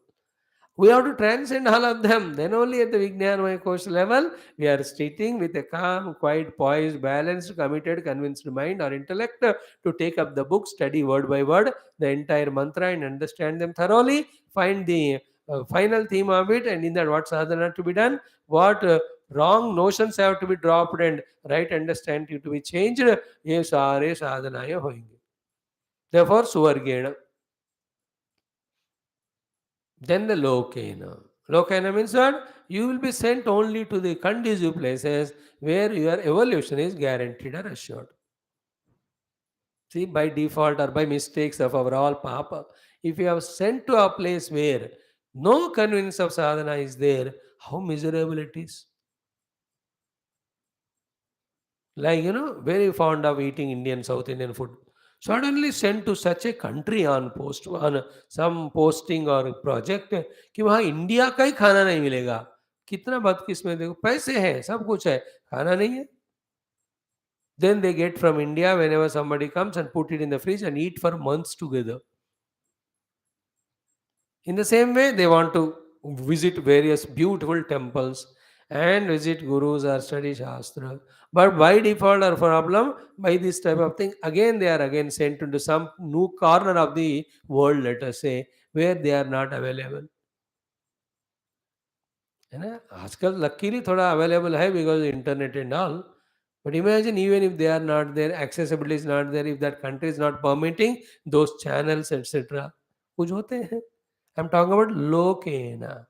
We have to transcend all of them. Then only at the Vijnanamaya Kosha level, we are sitting with a calm, quiet, poised, balanced, committed, convinced mind or intellect to take up the book, study word by word, the entire mantra and understand them thoroughly, find the final theme of it, and in that what sadhana to be done, what wrong notions have to be dropped and right understanding to be changed. Ye sare sadhanaya hoenge. Therefore, suvargena. Then the lokena. Lokena means what? You will be sent only to the conducive places where your evolution is guaranteed or assured. See, by default or by mistakes of our all papa, if you have sent to a place where no convenience of sadhana is there, how miserable it is. Like, very fond of eating Indian, South Indian food. Suddenly sent to such a country on some posting or project कि वहाँ India का ही खाना नहीं मिलेगा. कितना बदकिस्मत, देखो पैसे हैं, सब कुछ है, खाना नहीं है. Then they get from India whenever somebody comes and put it in the fridge and eat for months together. In the same way, they want to visit various beautiful temples and visit gurus or study Shastra. But by default or problem, by this type of thing, again they are again sent into some new corner of the world, let us say, where they are not available. है ना? आजकल luckily थोड़ा available है because internet and all. But imagine even if they are not there, accessibility is not there, if that country is not permitting those channels, etc. कुछ होते हैं. I'm talking about lokena.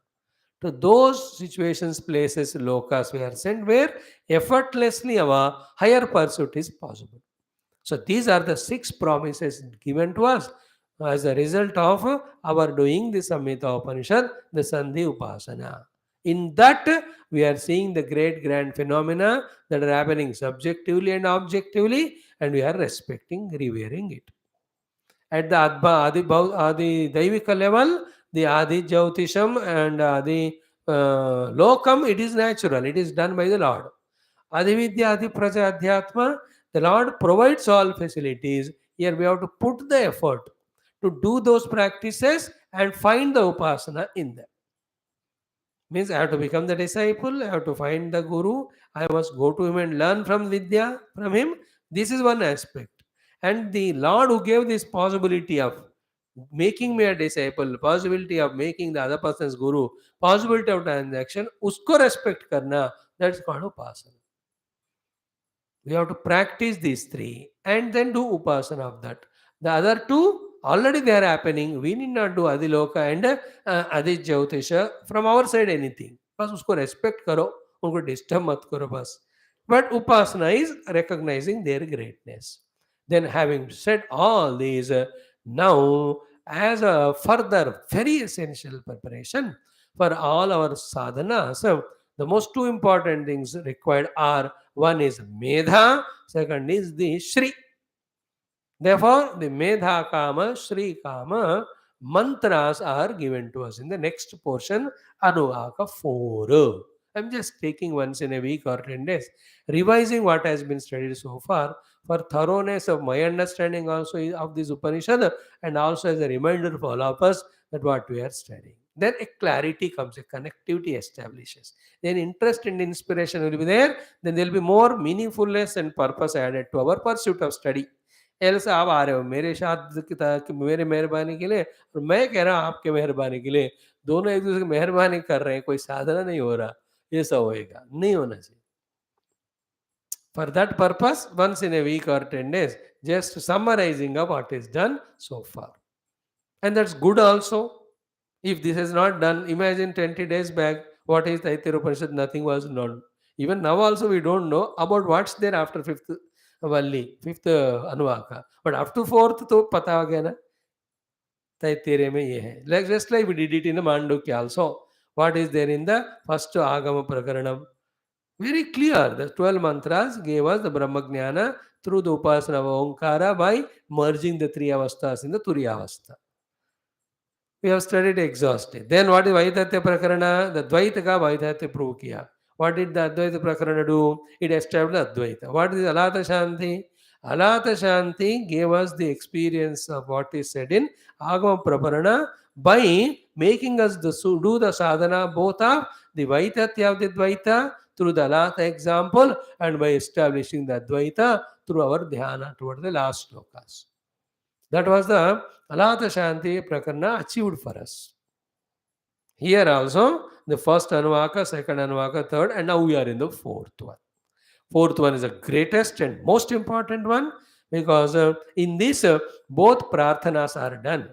To those situations, places, lokas we are sent where effortlessly our higher pursuit is possible. So these are the 6 promises given to us. as a result of our doing the Samhita Upanishad, the Sandhi Upasana. In that, we are seeing the great grand phenomena that are happening subjectively and objectively, and we are respecting, revering it. At the Adi Daivika level, the Adi Jyotisham and Adi Lokam, it is natural, it is done by the Lord. Adi Vidya, Adi Praja Adhyatma, the Lord provides all facilities. Here we have to put the effort to do those practices and find the upasana in them. Means I have to become the disciple, I have to find the guru, I must go to him and learn from Vidya from him. This is one aspect. And the Lord who gave this possibility of making me a disciple, possibility of making the other person's guru, possibility of transaction, usko respect karna, that's called upasana. We have to practice these three and then do upasana of that. The other two already they are happening. We need not do Adiloka and Adi Jyotisha from our side anything. बस उसको respect करो, उनको disturb मत करो बस. But upasana is recognizing their greatness. Then having said all these, now as a further very essential preparation for all our sadhanas, the most two important things required are one is Medha, second is the Shri. Therefore, the Medha Kama, Shri Kama mantras are given to us in the next portion, Anuvaka 4. I'm just taking once in a week or 10 days, revising what has been studied so far for thoroughness of my understanding also of this Upanishad and also as a reminder for all of us that what we are studying. Then a clarity comes, a connectivity establishes. Then interest and inspiration will be there. Then there will be more meaningfulness and purpose added to our pursuit of study. Else आप आ रहे हो मेरे साथ मेरे मेहरबानी के लिए और मैं कह रहा हूँ आपके मेहरबानी के लिए दोनों एक दूसरे की मेहरबानी कर रहे हैं कोई साधना नहीं हो रहा ये सब होएगा नहीं होना चाहिए for that purpose once in a week or 10 days just summarizing of what is done so far and that's good also. If this is not done, imagine 20 days back what is Taittiriya Upanishad, nothing was known. Even now also we don't know about what's there after fifth Valli, fifth Anuvaka. But up to fourth तो पता हो गया ना तैत्तिरीय में ये है. Like just like we did it in the Mandukya also. What is there in the first Agama Prakaranam? Very clear. The 12 mantras gave us the Brahma Jnana through the Upasana of Omkara by merging the three avasthas in the Turiya avastha. We have studied exhaustive. Then what is Vaitatya Prakarana? The Dvaita ka Vaitatya prove kiya. What did the Advaita Prakarana do? It established Advaita. What is Alata Shanti? Alata Shanti gave us the experience of what is said in Agama Prakarana by making us do the sadhana both of the Vaitatya of the Dvaita through the Alata example and by establishing the Advaita through our dhyana toward the last slokas. That was the Alata Shanti Prakarana achieved for us. Here also, the first Anuvaka, second Anuvaka, third, and now we are in the fourth one. Fourth one is the greatest and most important one because in this, both prarthanas are done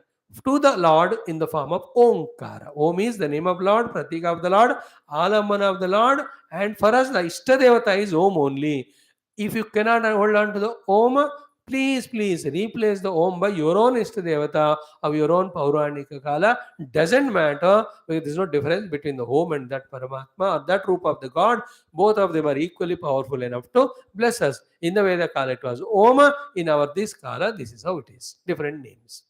to the Lord in the form of Omkara. Om is the name of Lord, Pratika of the Lord, Alamana of the Lord, and for us, the Ishtadevata is Om only. If you cannot hold on to the Om, please replace the Om by your own Ishtadevata of your own Pauranika Kala. Doesn't matter, because there is no difference between the Om and that Paramatma or that Rupa of the God. Both of them are equally powerful enough to bless us. In the Veda Kala it was Om, in our this Kala this is how it is. Different names.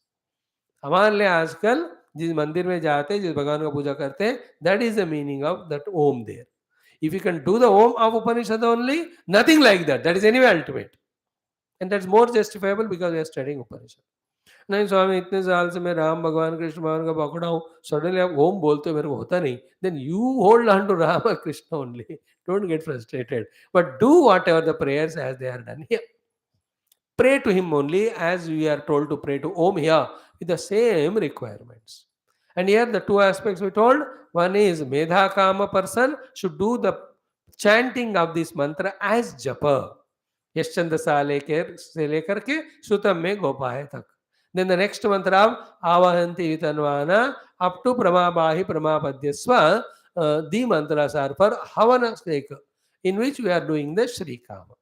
हमारे लिए आजकल जिस मंदिर में जाते हैं जिस भगवान का पूजा करते हैं that is the meaning of that Om there. If you can do the Om of Upanishad only, nothing like that. That is anyway ultimate. And that's more justifiable because we are studying Upanishad. नहीं स्वामी इतने साल से मैं राम भगवान कृष्ण भगवान का पकड़ा हूँ सडनली आप ओम बोलते हो मेरे को होता नहीं then you hold on to Ram Krishna only don't get frustrated but do whatever the prayers as they are done here pray to him only as we are told to pray to Om here with the same requirements. And here the two aspects we told, one is Medha Kama person should do the chanting of this mantra as japa. यश्चंद से लेकर के सुतम में गोपाय तक. Then the next mantra of Avahanti Vitanvana up to Pramabahi Pramapadyaswa, the mantras are for Havana sake, in which we are doing the Shri Kama.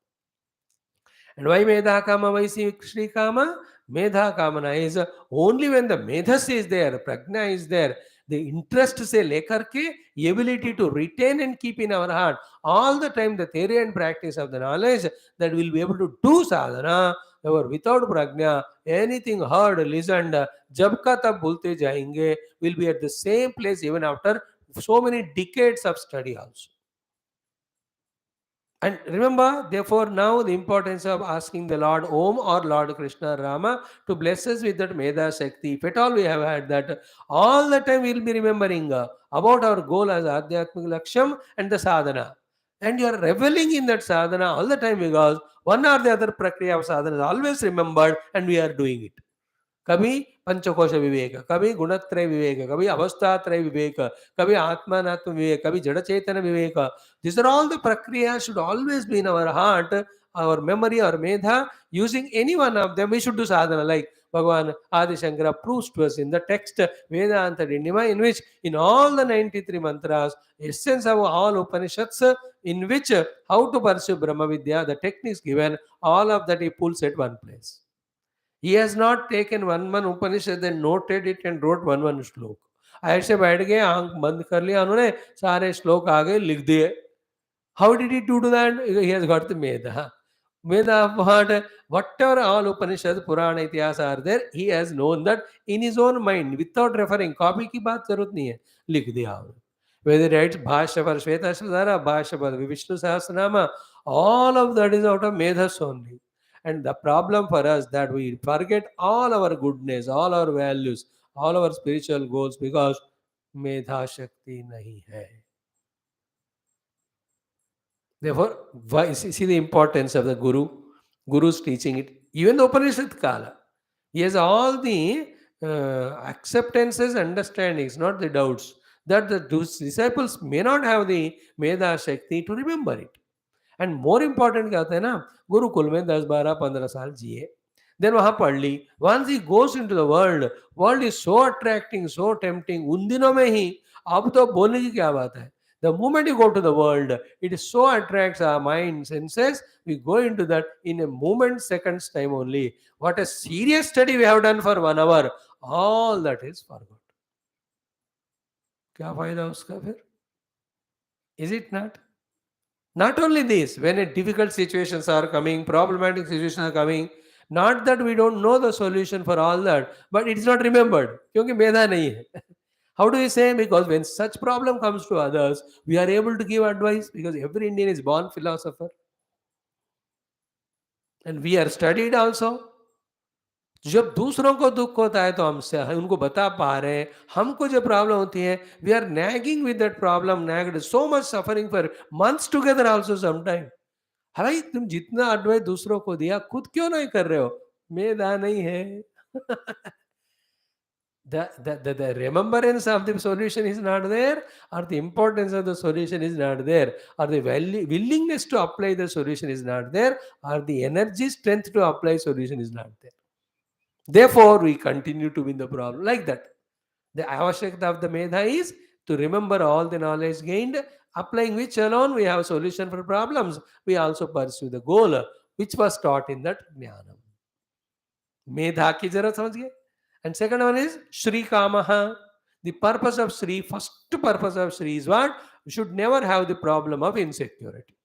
And why Medha Kama, why Shri Kama? Medha Kamana is only when the Medhas is there, Prajna is there, the interest say lekarke, ability to retain and keep in our heart all the time the theory and practice of the knowledge, that we'll be able to do sadhana. Or without prajna, anything heard, listened, jab ka tab bhulte jayenge, will be at the same place even after so many decades of study also. And remember, therefore, now the importance of asking the Lord Om or Lord Krishna Rama to bless us with that Medha Shakti. If at all we have had that, all the time we will be remembering about our goal as Adhyatmik Laksham and the sadhana. And you are reveling in that sadhana all the time, because one or the other prakriya of sadhana is always remembered and we are doing it. कभी पंचकोश विवेक, कभी गुणत्रय विवेक, कभी अवस्थात्रय विवेक, कभी आत्मानात्म विवेक, कभी जड़ चेतन विवेक. These are all the prakriya should always be in our heart, our memory, our medha. Using any one of them, we should do sadhana. Like Bhagavan Adi Shankara proves to us in the text Vedanta Dinima, in which in all the 93 mantras, essence of all Upanishads, in which how to pursue Brahma Vidya, the techniques given, all of that he pulls at one place. He has not taken one Upanishad and noted it and wrote one श्लोक. ऐसे बैठ गए, आंख बंद कर लिया उन्होंने, सारे श्लोक आगे लिख दिए. How did he do that? He has got the Medha. Medha what? Whatever all Upanishad, Purana, Itihas are there, he has known that in his own mind, without referring. Copy की बात जरूरत नहीं है, लिख दिया. Whether he writes Bhashya for Shvetashvatara, Bhashya for Vishnu Sahasranama, all of that is out of Medhas only. And the problem for us that we forget all our goodness, all our values, all our spiritual goals, because Medha Shakti nahi hai. Therefore, why, see the importance of the Guru, Guru's teaching it. Even the Upanishad Kala, he has all the acceptances, understandings, not the doubts, that the disciples may not have the Medha Shakti to remember it. And more important क्या होता है ना, गुरुकुल में 10, 12, 15 साल जिए, then वहां पढ़ ली. Once he goes into the world, world is so attracting, so tempting. उन दिनों में ही, अब तो बोलने की क्या बात है, the moment you go to the world, it is so attracts our mind senses, we go into that in a moment, seconds time only. What a serious study we have done for 1 hour, all that is forgot. क्या फायदा उसका फिर? Is it not? Not only this, when difficult situations are coming, problematic situations are coming, not that we don't know the solution for all that, but it is not remembered. क्योंकि मेधा नहीं है. How do you say? Because when such problem comes to others, we are able to give advice, because every Indian is born philosopher. And we are studied also. जब दूसरों को दुख होता है तो हमसे उनको बता पा रहे हैं, हमको जो प्रॉब्लम होती है, we are nagging with that problem, nagged so much, suffering for months together also sometime. भाई तुम जितना एडवाइस दूसरों को दिया, खुद क्यों नहीं कर रहे हो? मेधा नहीं है. the remembrance of the solution is not there, or the importance of the solution is not there, or the willingness to apply the solution is not there, or the energy, strength to apply solution is not there. Therefore, we continue to win the problem like that. The avashyakta of the medha is to remember all the knowledge gained, applying which alone we have a solution for problems. We also pursue the goal which was taught in that jnanam. Medha ki zarat samajh gaye. And second one is Shri Kamaha. The purpose of Shri, first purpose of Shri is what? We should never have the problem of insecurity.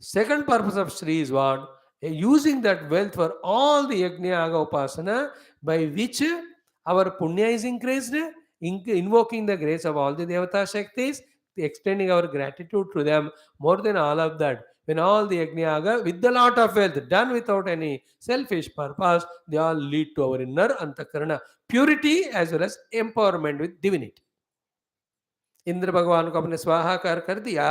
Second purpose of Shri is what? Using that wealth for all the yajna yaga upasana, by which our punya is increased, invoking the grace of all the devata shaktis, extending our gratitude to them. More than all of that, when all the yajna yaga with the lot of wealth done without any selfish purpose, they all lead to our inner antakarana purity as well as empowerment with divinity. Indra भगवान को अपने स्वाहाकार कर दिया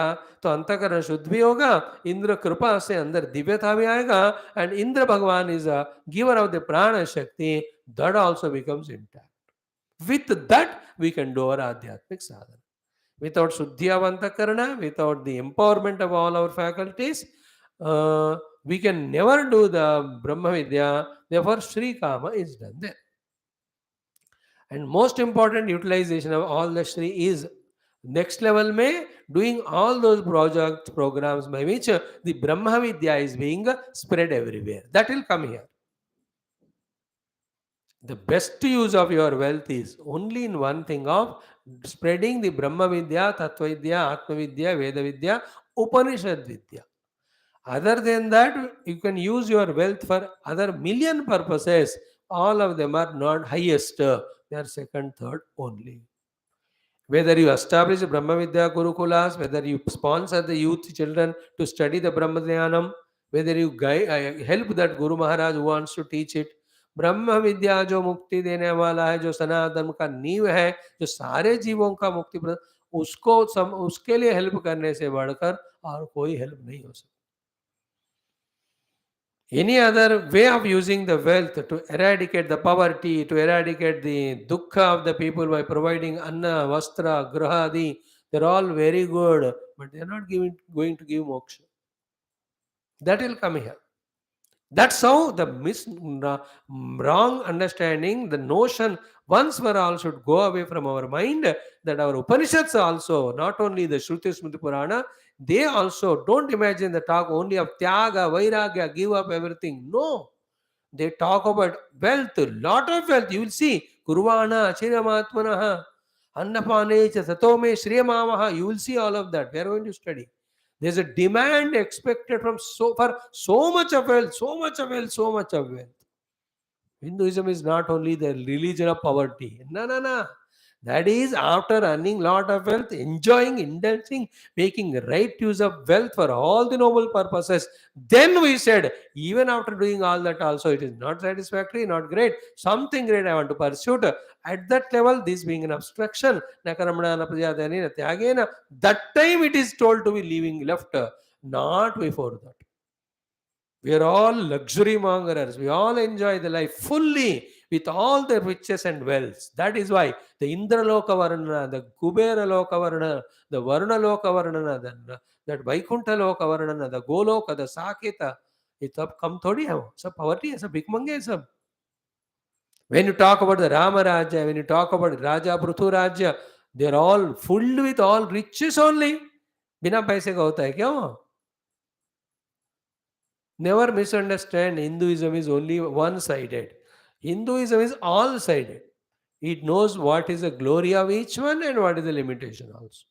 तो अंतःकरण शुद्ध भी होगा, इंद्र कृपा से अंदर दिव्यता भी आएगा, and Indra bhagwan is a giver of the prana shakti, that also becomes intact. With that we can do our adhyatmik sadhana. Without shuddhi of अंतःकरण, without the empowerment of all our faculties, we can never do the Brahma Vidya. Therefore Shri Kama is done there. And most important utilization of all the Shri is next level में doing all those projects, programs by which the Brahma Vidya is being spread everywhere. That will come here. The best use of your wealth is only in one thing of spreading the Brahma Vidya, Tattva Vidya, Atma Vidya, Veda Vidya, Upanishad Vidya. Other than that, you can use your wealth for other million purposes. All of them are not highest. They are second, third only. Whether you establish Brahma Vidya Gurukulas, whether you sponsor the youth children to study the Brahma Dhyanam, whether you help that Guru Maharaj who wants to teach it, ब्रह्म विद्या जो मुक्ति देने वाला है, जो सनातन का नींव है, जो सारे जीवों का मुक्ति उसको उसके लिए हेल्प करने से बढ़कर और कोई हेल्प नहीं हो सकती. Any other way of using the wealth to eradicate the poverty, to eradicate the dukkha of the people by providing anna, vastra, grahadi, they're all very good, but they're not going to give moksha. That will come here. That's how the wrong understanding, the notion once for all should go away from our mind, that our Upanishads also, not only the Shruti Smriti Purana, they also don't imagine the talk only of Tyaga, Vairagya, give up everything. No. They talk about wealth, lot of wealth. You will see Kurvana, Chiramatmanaha, Annapanecha, Satome, Shriyamamaha. You will see all of that. We are going to study. There's a demand expected from for so much of wealth, so much of wealth, so much of wealth. Hinduism is not only the religion of poverty. No. That is after earning lot of wealth, enjoying, indulging, making right use of wealth for all the noble purposes. Then we said, even after doing all that also, it is not satisfactory, not great. Something great I want to pursue. At that level, this being an obstruction, that time it is told to be leaving left, not before that. We are all luxury mongers. We all enjoy the life fully with all the riches and wealth. That is why the Indra Loka Varnana, the Kubera Loka Varnana, the Varna Loka Varnana, that Vaikuntha Loka Varnana, the Goloka, the Saketa, ये सब कम थोड़ी है वो, सब poverty है, सब भिख मंगे है सब. When you talk about the Rama Rajya, when you talk about Raja Prithu Rajya, they are all full with all riches only. बिना पैसे का होता है क्या वो? Never misunderstand, Hinduism is only one-sided. Hinduism is all-sided. It knows what is the glory of each one and what is the limitation also.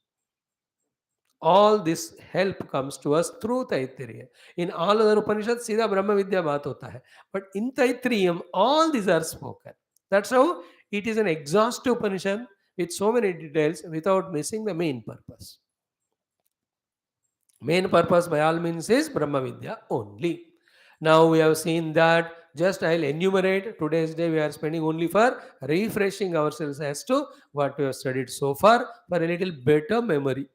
All this help comes to us through Taittiriya. In all other Upanishads, Siddha Brahma Vidya baat hota hai. But in Taittiriyam, all these are spoken. That's how it is an exhaustive Upanishad with so many details without missing the main purpose. Main purpose by all means is Brahma Vidya only. Now we have seen that. Just I'll enumerate. Today's day we are spending only for refreshing ourselves as to what we have studied so far for a little better memory.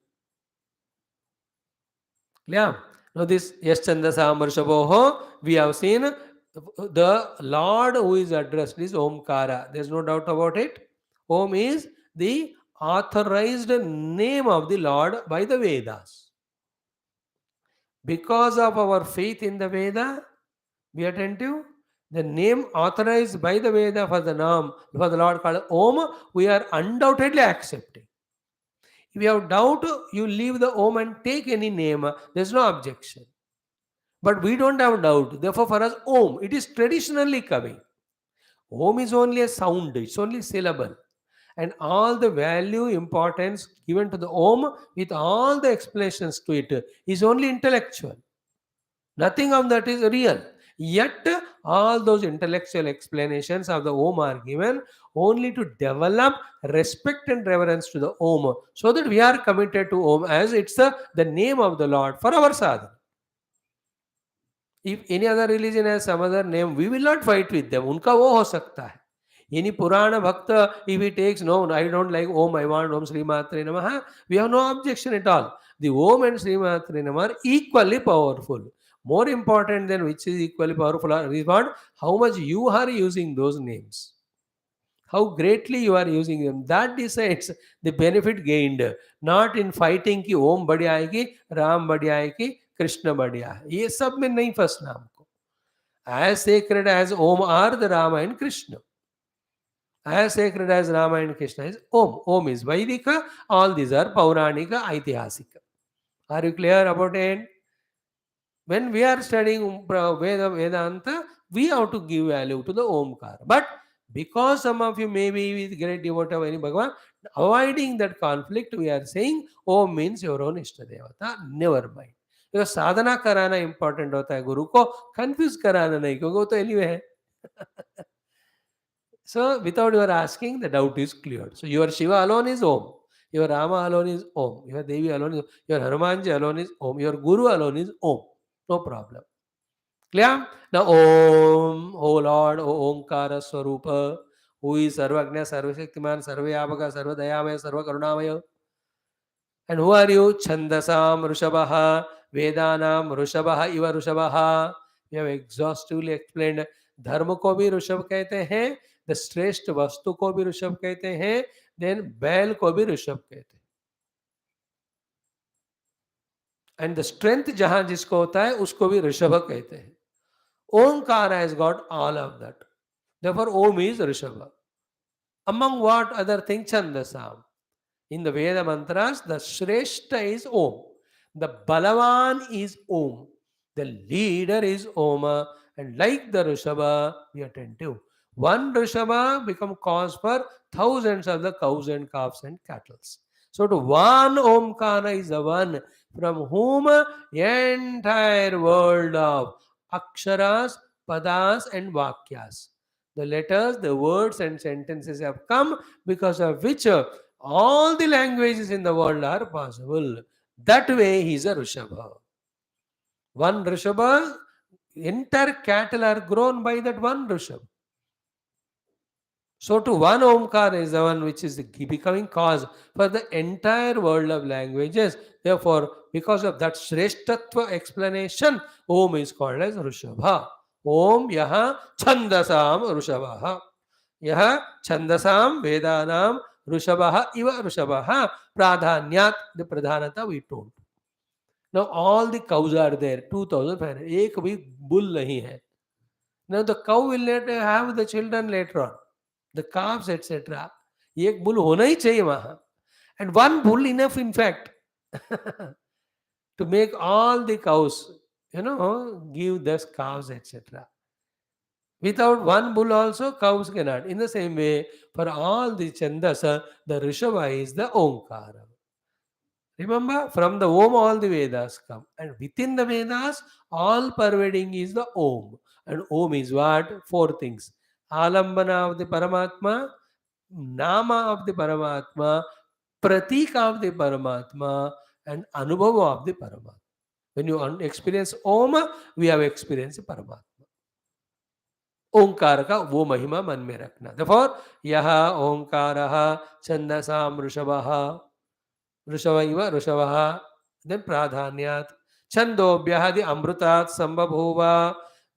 Yeah. Now this Yaschandasa Marshabhoho, we have seen the Lord who is addressed is Omkara. There's no doubt about it. Om is the authorized name of the Lord by the Vedas. Because of our faith in the Veda, be attentive. The name authorized by the Veda for the name, for the Lord called Om, we are undoubtedly accepting. If you have doubt, you leave the Om and take any name. There is no objection. But we don't have doubt. Therefore, for us, Om, it is traditionally coming. Om is only a sound, it's only syllable. And all the value, importance given to the Om with all the explanations to it is only intellectual. Nothing of that is real. Yet, all those intellectual explanations of the Om are given only to develop respect and reverence to the Om, so that we are committed to Om as it's the name of the Lord for our sadhana. If any other religion has some other name, we will not fight with them. Unka wo ho sakta hai. Any Purana Bhakta, if he takes, no, I don't like Om, I want Om Sri Matre Namaha, we have no objection at all. The Om and Sri Matre Namaha are equally powerful. More important than which is equally powerful is what? How much you are using those names. How greatly you are using them. That decides the benefit gained. Not in fighting ki Om badi aayegi, Ram badi aayegi, Krishna badi aayegi. ये सब में नहीं फंसना हमको. As sacred as Om are the Rama and Krishna. As sacred as Rama and Krishna is Om. Om is Vaidika. All these are Pauranika, Aitihasika. Are you clear about it? When we are studying Vedanta, we have to give value to the Omkar. But Because some of you may be with great devotee of any Bhagavan, avoiding that conflict, we are saying Om means your own Ishta Devata, never mind. Because साधना कराना important होता है, गुरु को confuse कराना नहीं, क्योंकि वो तो anyway है. So without your asking, the doubt is cleared. So your Shiva alone is Om, your Rama alone is Om, your Devi alone is Om, your Hanumanji alone is Om, your Guru alone is Om. No problem. Clear? Now Om, O Lord, O Omkara Swarupa, who is Sarvagna, Sarvashaktiman, Sarvayavaka, Sarvadayamaya, Sarvakarunamaya. And who are you? Chandasam Rushabha, Vedanam Rushabha, Iva Rushabha. We have exhaustively explained. धर्म को भी ऋषभ कहते हैं, the श्रेष्ठ वस्तु को भी ऋषभ कहते हैं, देन बैल को भी ऋषभ कहते हैं. एंड द स्ट्रेंथ जहां जिसको होता है उसको भी ऋषभ कहते हैं. Omkar has got all of that. Therefore, Om is Rishabha. Among what other thing? Chandasam. In the Veda mantras, the Shrestha is Om. The Balavan is Om. The leader is Oma. And like the Rishabha, be attentive. One Rishabha become cause for thousands of the cows and calves and cattle. So to one Omkara is the one from whom entire world of Aksharas, Padas and Vakyas, the letters, the words and sentences have come, because of which all the languages in the world are possible. That way he is a Rishabha. One Rishabha, entire cattle are grown by that one Rishabha. So to one Omkar is the one which is becoming cause for the entire world of languages. Therefore, because of that Shreshtatva explanation, Om is called as Rishabha. Om yaha chandasam Rishabha. Yaha chandasam vedanam Rishabha iva Rishabha pradhanyat. The pradhanata we told. Now all the cows are there, 2500. एक भी bull नहीं है. Now the cow will not have the children later on, the calves, etc. एक bull होना ही चाहिए वहां. And one bull enough, in fact, to make all the cows, give those calves, etc. Without one bull also, cows cannot. In the same way, for all the Chandasa, the Rishabha is the Omkara. Remember, from the Om all the Vedas come. And within the Vedas, all pervading is the Om. And Om is what? Four things. Alambana of the Paramatma, Nama of the Paramatma, Pratika of the Paramatma, and Anubhava of the Paramatma. When you experience Om, we have experienced Paramatma. ओंकार का वो महिमा मन में रखना. Therefore, यह ओंकारः छन्दसां ऋषभः, ऋषभ इव ऋषभः, then प्राधान्यात् छन्दोभ्यः the अमृतात् संबभूव,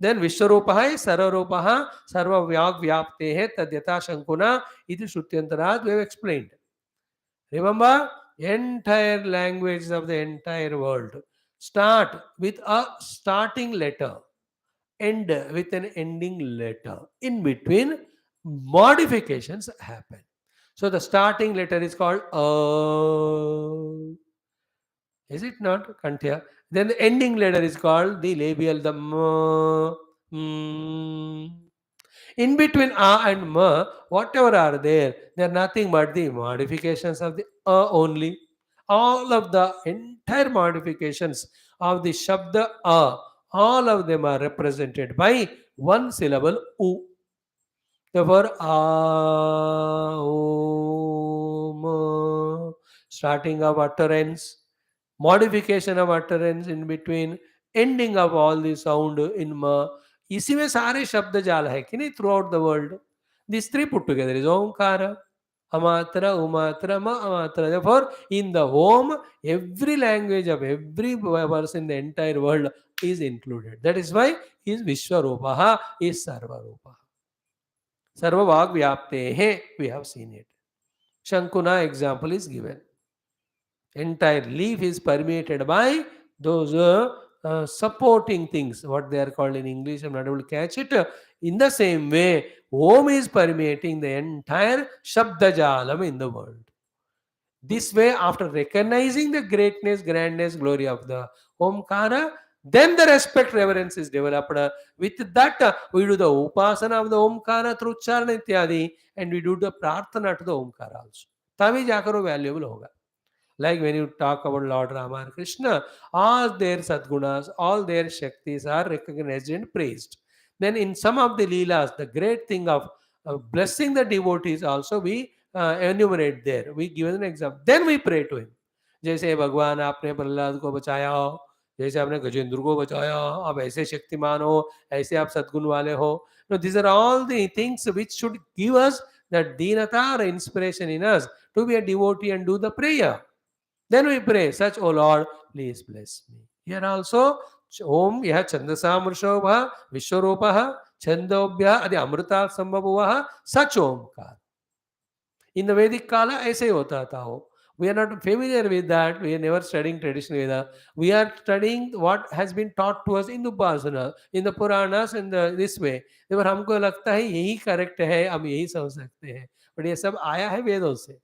then विश्वरूपः सर्वरूपः सर्वव्याप्तेः तद्यथा शंकुना इति श्रुत्यन्तरात् we have explained. Remember, entire languages of the entire world start with a starting letter, end with an ending letter. In between, modifications happen. So the starting letter is called is it not? Kanthya. Then the ending letter is called the labial, the In between a and ma, whatever are there, they are nothing but the modifications of the only. All of the entire modifications of the shabda a, all of them are represented by one syllable u. Therefore, starting of utterance, modification of utterance in between, ending of all the sound in ma. इसी में सारे शब्द जाल है कि नहीं through out the world. These three put together is Omkara. Amatra, Umatra, Ma Amatra. Therefore, in the Om, every language of every person in the entire world is included. That is why he is Vishwarupaha, is Sarvarupaha. Sarvavag Vyaptehe, we have seen it. Shankuna example is given. Entire leaf is permeated by those supporting things, what they are called in English, I'm not able to catch it. In the same way, Om is permeating the entire Shabdajalam in the world. This way, after recognizing the greatness, grandness, glory of the Omkara, Then the respect, reverence is developed. With that, we do the upasana of the Omkara through Charana Ityadi, and we do the Prarthana to the Omkara also. तभी जाकर वो valuable होगा. Like when you talk about Lord Rama and Krishna, all their sadgunas, all their shaktis are recognized and praised. Then in some of the leelas, the great thing of blessing the devotees also we enumerate there. We give an example. Then we pray to him. जैसे भगवान आपने प्रहलाद को बचाया हो, जैसे आपने गजेंद्र को बचाया, आप ऐसे शक्तिमान हो, ऐसे आप सद्गुण वाले हो. No, these are all the things which should give us that deenata or inspiration in us to be a devotee and do the prayer. Then we pray, such, O Lord, please bless me. Here also, Om Yaha Chandasamrushobha Vishwarupaha Chandobhya Adi Amrita Sambhavuvaha Such Omkar. In the Vedic Kala, ऐसे होता था वो. We are not familiar with that. We are never studying traditional Veda. We are studying what has been taught to us in the Upasana, in the Puranas, in this way. तब हमको लगता है यही correct है, हम यही समझ सकते हैं. But ये सब आया है वेदों से.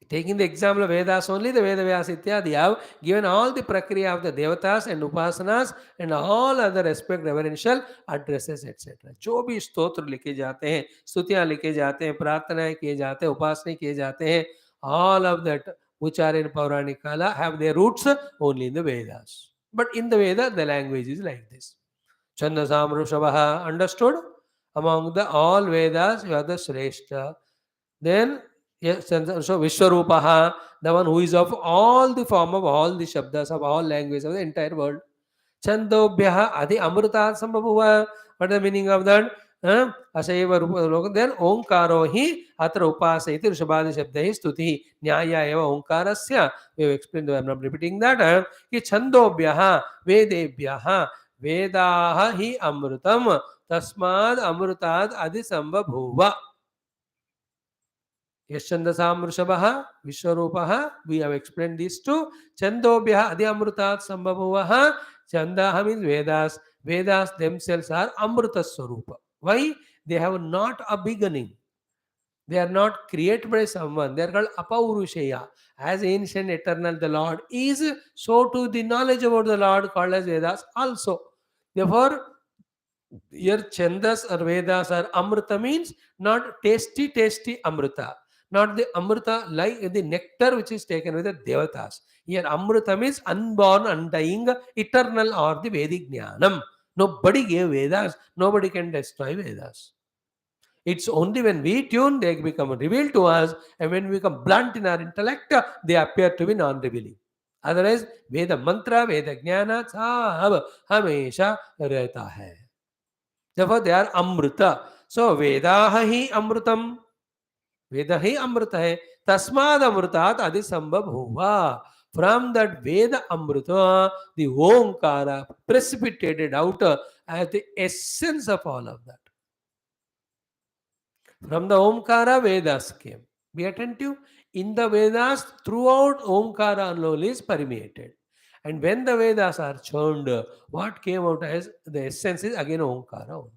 Taking the example of Vedas only, the Veda Vyasa Ityadi have given all the prakriya of the Devatas and Upasanas and all other respect, reverential addresses, etc. जो भी स्तोत्र लिखे जाते हैं, स्तुतियाँ लिखे जाते हैं, प्रार्थनाएं किए जाते हैं, उपासनाएं किए जाते हैं, all of that which are in Puranic Kala have their roots only in the Vedas. But in the Veda, the language is like this. Chandasamrushavaha, understood? Among the all Vedas, you are the Shrestha. Then, yes, so Vishwarupaha, the one who is of all the form of all the Shabdas of all languages of the entire world. Chandobhyaha Adi Amrita Sambhavuva. What is the meaning of that? Asaiva Rupa. Then Omkaro hi atra upasayati Rishabhadi Shabdahi Stuti Nyaya eva Omkarasya. We have explained, I am not repeating that. Ki Chandobhyaha Vedebhyaha Vedaha hi Amrutam Tasmad Amrutad Adi Sambhavuva. Yashandasam Rushabha, Vishwarupaha, we have explained these two. Chandobhya Adi Amrutat Sambhavuvaha. Chandaha means Vedas. Vedas themselves are Amruta Swarupa. Why? They have not a beginning. They are not created by someone. They are called Apaurusheya. As ancient, eternal the Lord is, so too the knowledge about the Lord called as Vedas also. Therefore, here Chandas or Vedas or Amrita means not tasty Amrita. Not the Amrita like the nectar which is taken with the Devatas. Here Amrita means unborn, undying, eternal or the Vedic Jnanam. Nobody gave Vedas. Nobody can destroy Vedas. It's only when we tune, they become revealed to us, and when we become blunt in our intellect, they appear to be non-revealing. Otherwise, Veda mantra, Veda jnana, सब हमेशा रहता है. Therefore, they are Amrita. So, Vedaha hi Amrutam. Veda hi Amrita hai. Tasmad Amrutat Adi Sambhabhuva. From that Veda Amrita, the Omkara precipitated out as the essence of all of that. From the Omkara, Vedas came. Be attentive. In the Vedas, throughout Omkara alone is permeated. And when the Vedas are churned, what came out as the essence is again Omkara.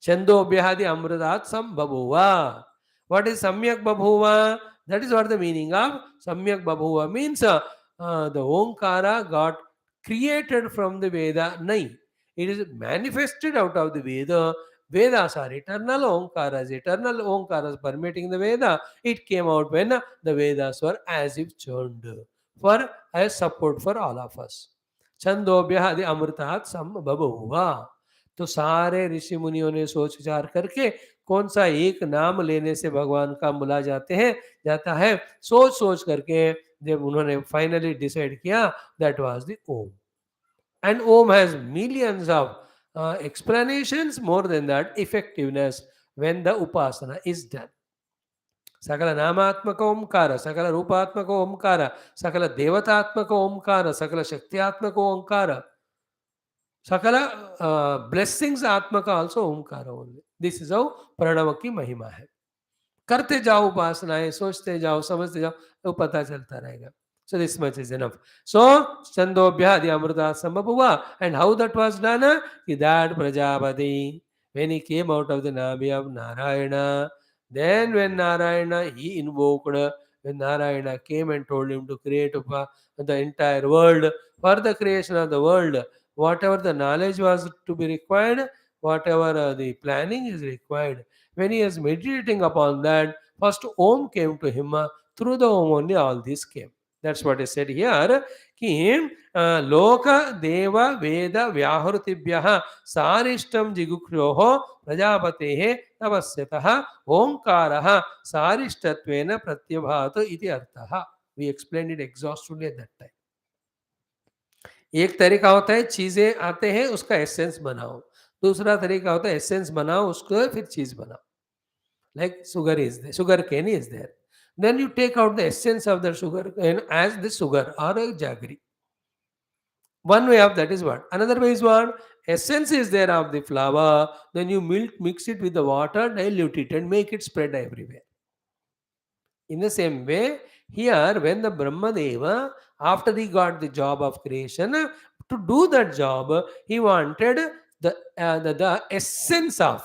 Chandobhyadi Amrutat Sambhavuva. What is Samyak Babhuva? That is what the meaning of Samyak Babhuva means. The Omkara got created from the Veda. Nai. It is manifested out of the Veda. Vedas are eternal, Omkara is eternal, Omkara is permeating the Veda. It came out when the Vedas were as if churned for as support for all of us. Chandobhyadi Amrutat Sambhavuva. तो सारे ऋषि मुनियों ने सोच विचार करके कौन सा एक नाम लेने से भगवान का बुला जाता है सोच सोच करके जब उन्होंने फाइनली डिसाइड किया that was the Om and Om has millions of explanations. More than that, effectiveness when the upasana is done. सकल नामात्मक ओंकार, सकल रूपात्मक ओंकार, सकल देवतात्मक ओंकार, सकल शक्त्यात्मक ओंकार, सकल ब्लेसिंग्स आत्मक also Onkar only. This is how Pranav की महिमा है. करते जाओ उपासनाएं, सोचते जाओ, समझते जाओ, तो पता चलता रहेगा. So this much is enough. So Chandobhya the Amrita Sambhavuva. And how that was done? That Prajapati, when he came out of the Nabi of Narayana, then when Narayana he invoked when Narayana came and told him to create the entire world, for the creation of the world, whatever the knowledge was to be required, whatever the planning is required, when he is meditating upon that, first Om came to him. Through the Om only all this came. That's what is said here. Ki loka deva veda vyahurtibhyah sarishtam jigukryoho prajapatehe tavasyatah ओंकारः सारिष्टत्वेन प्रत्यभात इति अर्थः. We explained it exhaustively at that time. एक तरीका होता है चीजें आते हैं उसका एसेंस बनाओ, दूसरा तरीका होता है एसेंस बनाओ उसको फिर चीज बनाओ. Like sugar is there, sugar cane is there, then you take out the essence of the sugar cane as the sugar or a jaggery. One way of that is what? Another way is what? Essence is there of the flour, then you mix it with the water, dilute it and make it spread everywhere. In the same way, here when the Brahmadeva, after he got the job of creation, to do that job, he wanted the essence of,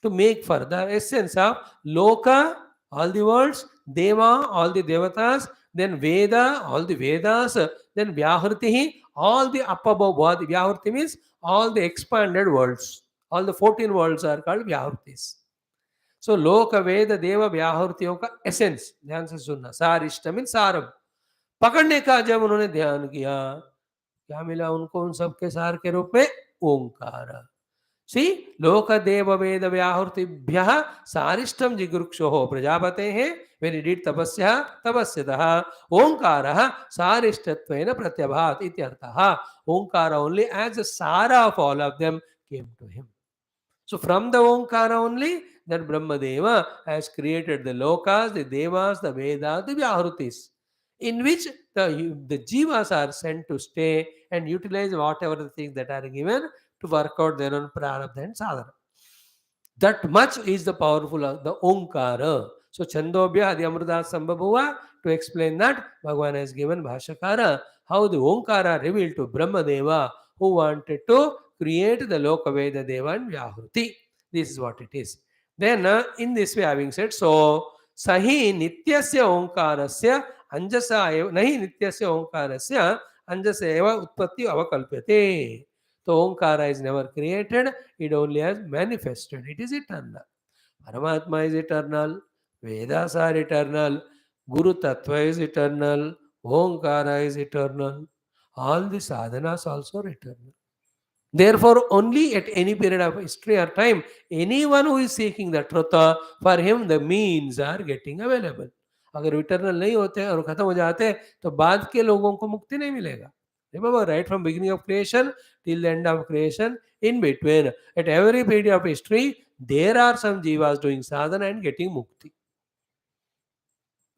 to make for the essence of Loka, all the worlds, Deva, all the Devatas, then Veda, all the Vedas, then Vyahritihi, all the up above. Vyahriti means all the expanded worlds. All the 14 worlds are called Vyahritis. सो लोक वेद देव व्याहृतियों का essence ध्यान से सुनना. सारिष्ट mean सारम. पकड़ने का जब उन्होंने ध्यान किया, क्या मिला उनको उन सब के सार के रूप में? ओंकार. सी लोक देव वेद व्याहृतिभ्य सारिष्टम जिगृक्षो प्रजापते हैं. when he did tapasya tapasyadah ओंकारः सारिष्टत्वेन प्रत्यभात इत्यर्थः. ओंकार only as a sara of all of them came to him. So from the Omkara only, that Brahmadeva has created the Lokas, the Devas, the Vedas, the Vyahrutis, in which the Jivas are sent to stay and utilize whatever the things that are given to work out their own prarabdha and sadhana. That much is the powerful of the Omkara. So Chandobhya Adi Amrita Sambhabhuva, to explain that, Bhagavan has given Bhashyakara how the Omkara revealed to Brahmadeva who wanted to create the Lokaveda Deva and Vyahruti. This is what it is. Then in this way having said, so Sahi Nityasya Omkarasya Anjasa eva Nahi Nityasya Omkarasya Anjasa eva Utpatti Avakalpyate. So Omkara is never created, it only has manifested. It is eternal. Paramatma is eternal, Vedas are eternal, Guru Tattva is eternal, Omkara is eternal. All the sadhanas also are eternal. Therefore, only at any period of history or time, anyone who is seeking the truth, for him the means are getting available. अगर eternal नहीं होते और खत्म हो जाते तो बाद के लोगों को मुक्ति नहीं मिलेगा. Remember, right from beginning of creation till the end of creation, in between, at every period of history, there are some jivas doing sadhana and getting mukti.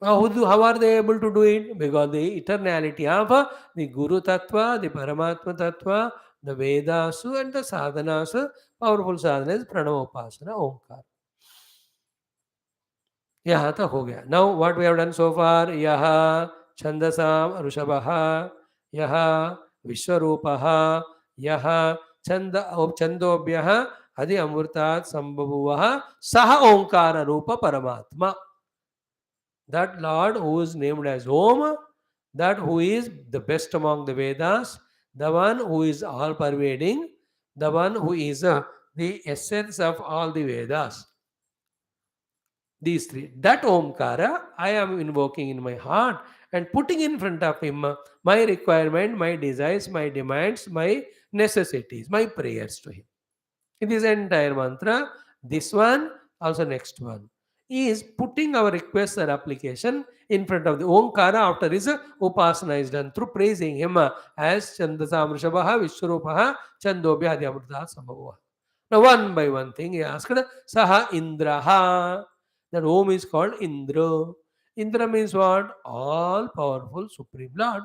How are they able to do it? Because the eternality of the Guru Tattva, the Paramatma Tattva, the Vedas and the sadhanas, powerful sadhanas, Pranavopasana, Omkar. यहाँ तक हो गया. Now what we have done so far, यह छंदसाम ऋषभः, यह विश्वरूपः, यह छंदोभ्यः अधि अमृतात् संबभूवः सह ओंकार रूप परमात्मा. That Lord who is named as Om, that who is the best among the Vedas, the one who is all pervading, the one who is the essence of all the Vedas. These three. That Omkara I am invoking in my heart and putting in front of him my requirement, my desires, my demands, my necessities, my prayers to him. In this entire mantra, this one, also next one, is putting our request or application in front of the Omkara after his upasana is done through praising him as Chandasam Rishabhaha, Vishwarupaha, Chandobhya Adi Amrita Sambhavaha. Now one by one thing he asked, Saha Indraha. That Om is called Indra. Indra means what? All powerful Supreme Lord.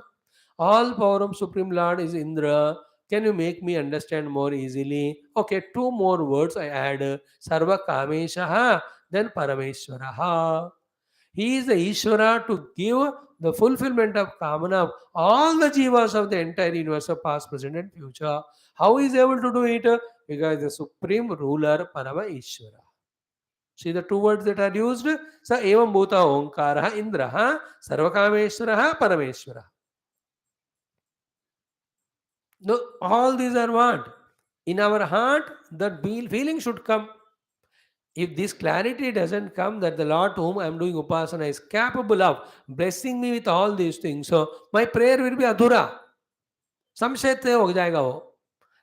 All powerful Supreme Lord is Indra. Can you make me understand more easily? Okay, two more words I add. Sarva Kameshaha, then Parameshwaraha. He is the Ishvara to give the fulfillment of Kamana of all the Jivas of the entire universe of past, present and future. How is he able to do it? Because the Supreme Ruler, Parama Ishvara. See the two words that are used? Sa evam bhuta onkara indraha sarvakameshwaraha parameshwara. No, all these are what? In our heart, that feeling should come. If this clarity doesn't come that the Lord to whom I am doing upasana is capable of blessing me with all these things, so my prayer will be adhura. संशय हो जाएगा वो.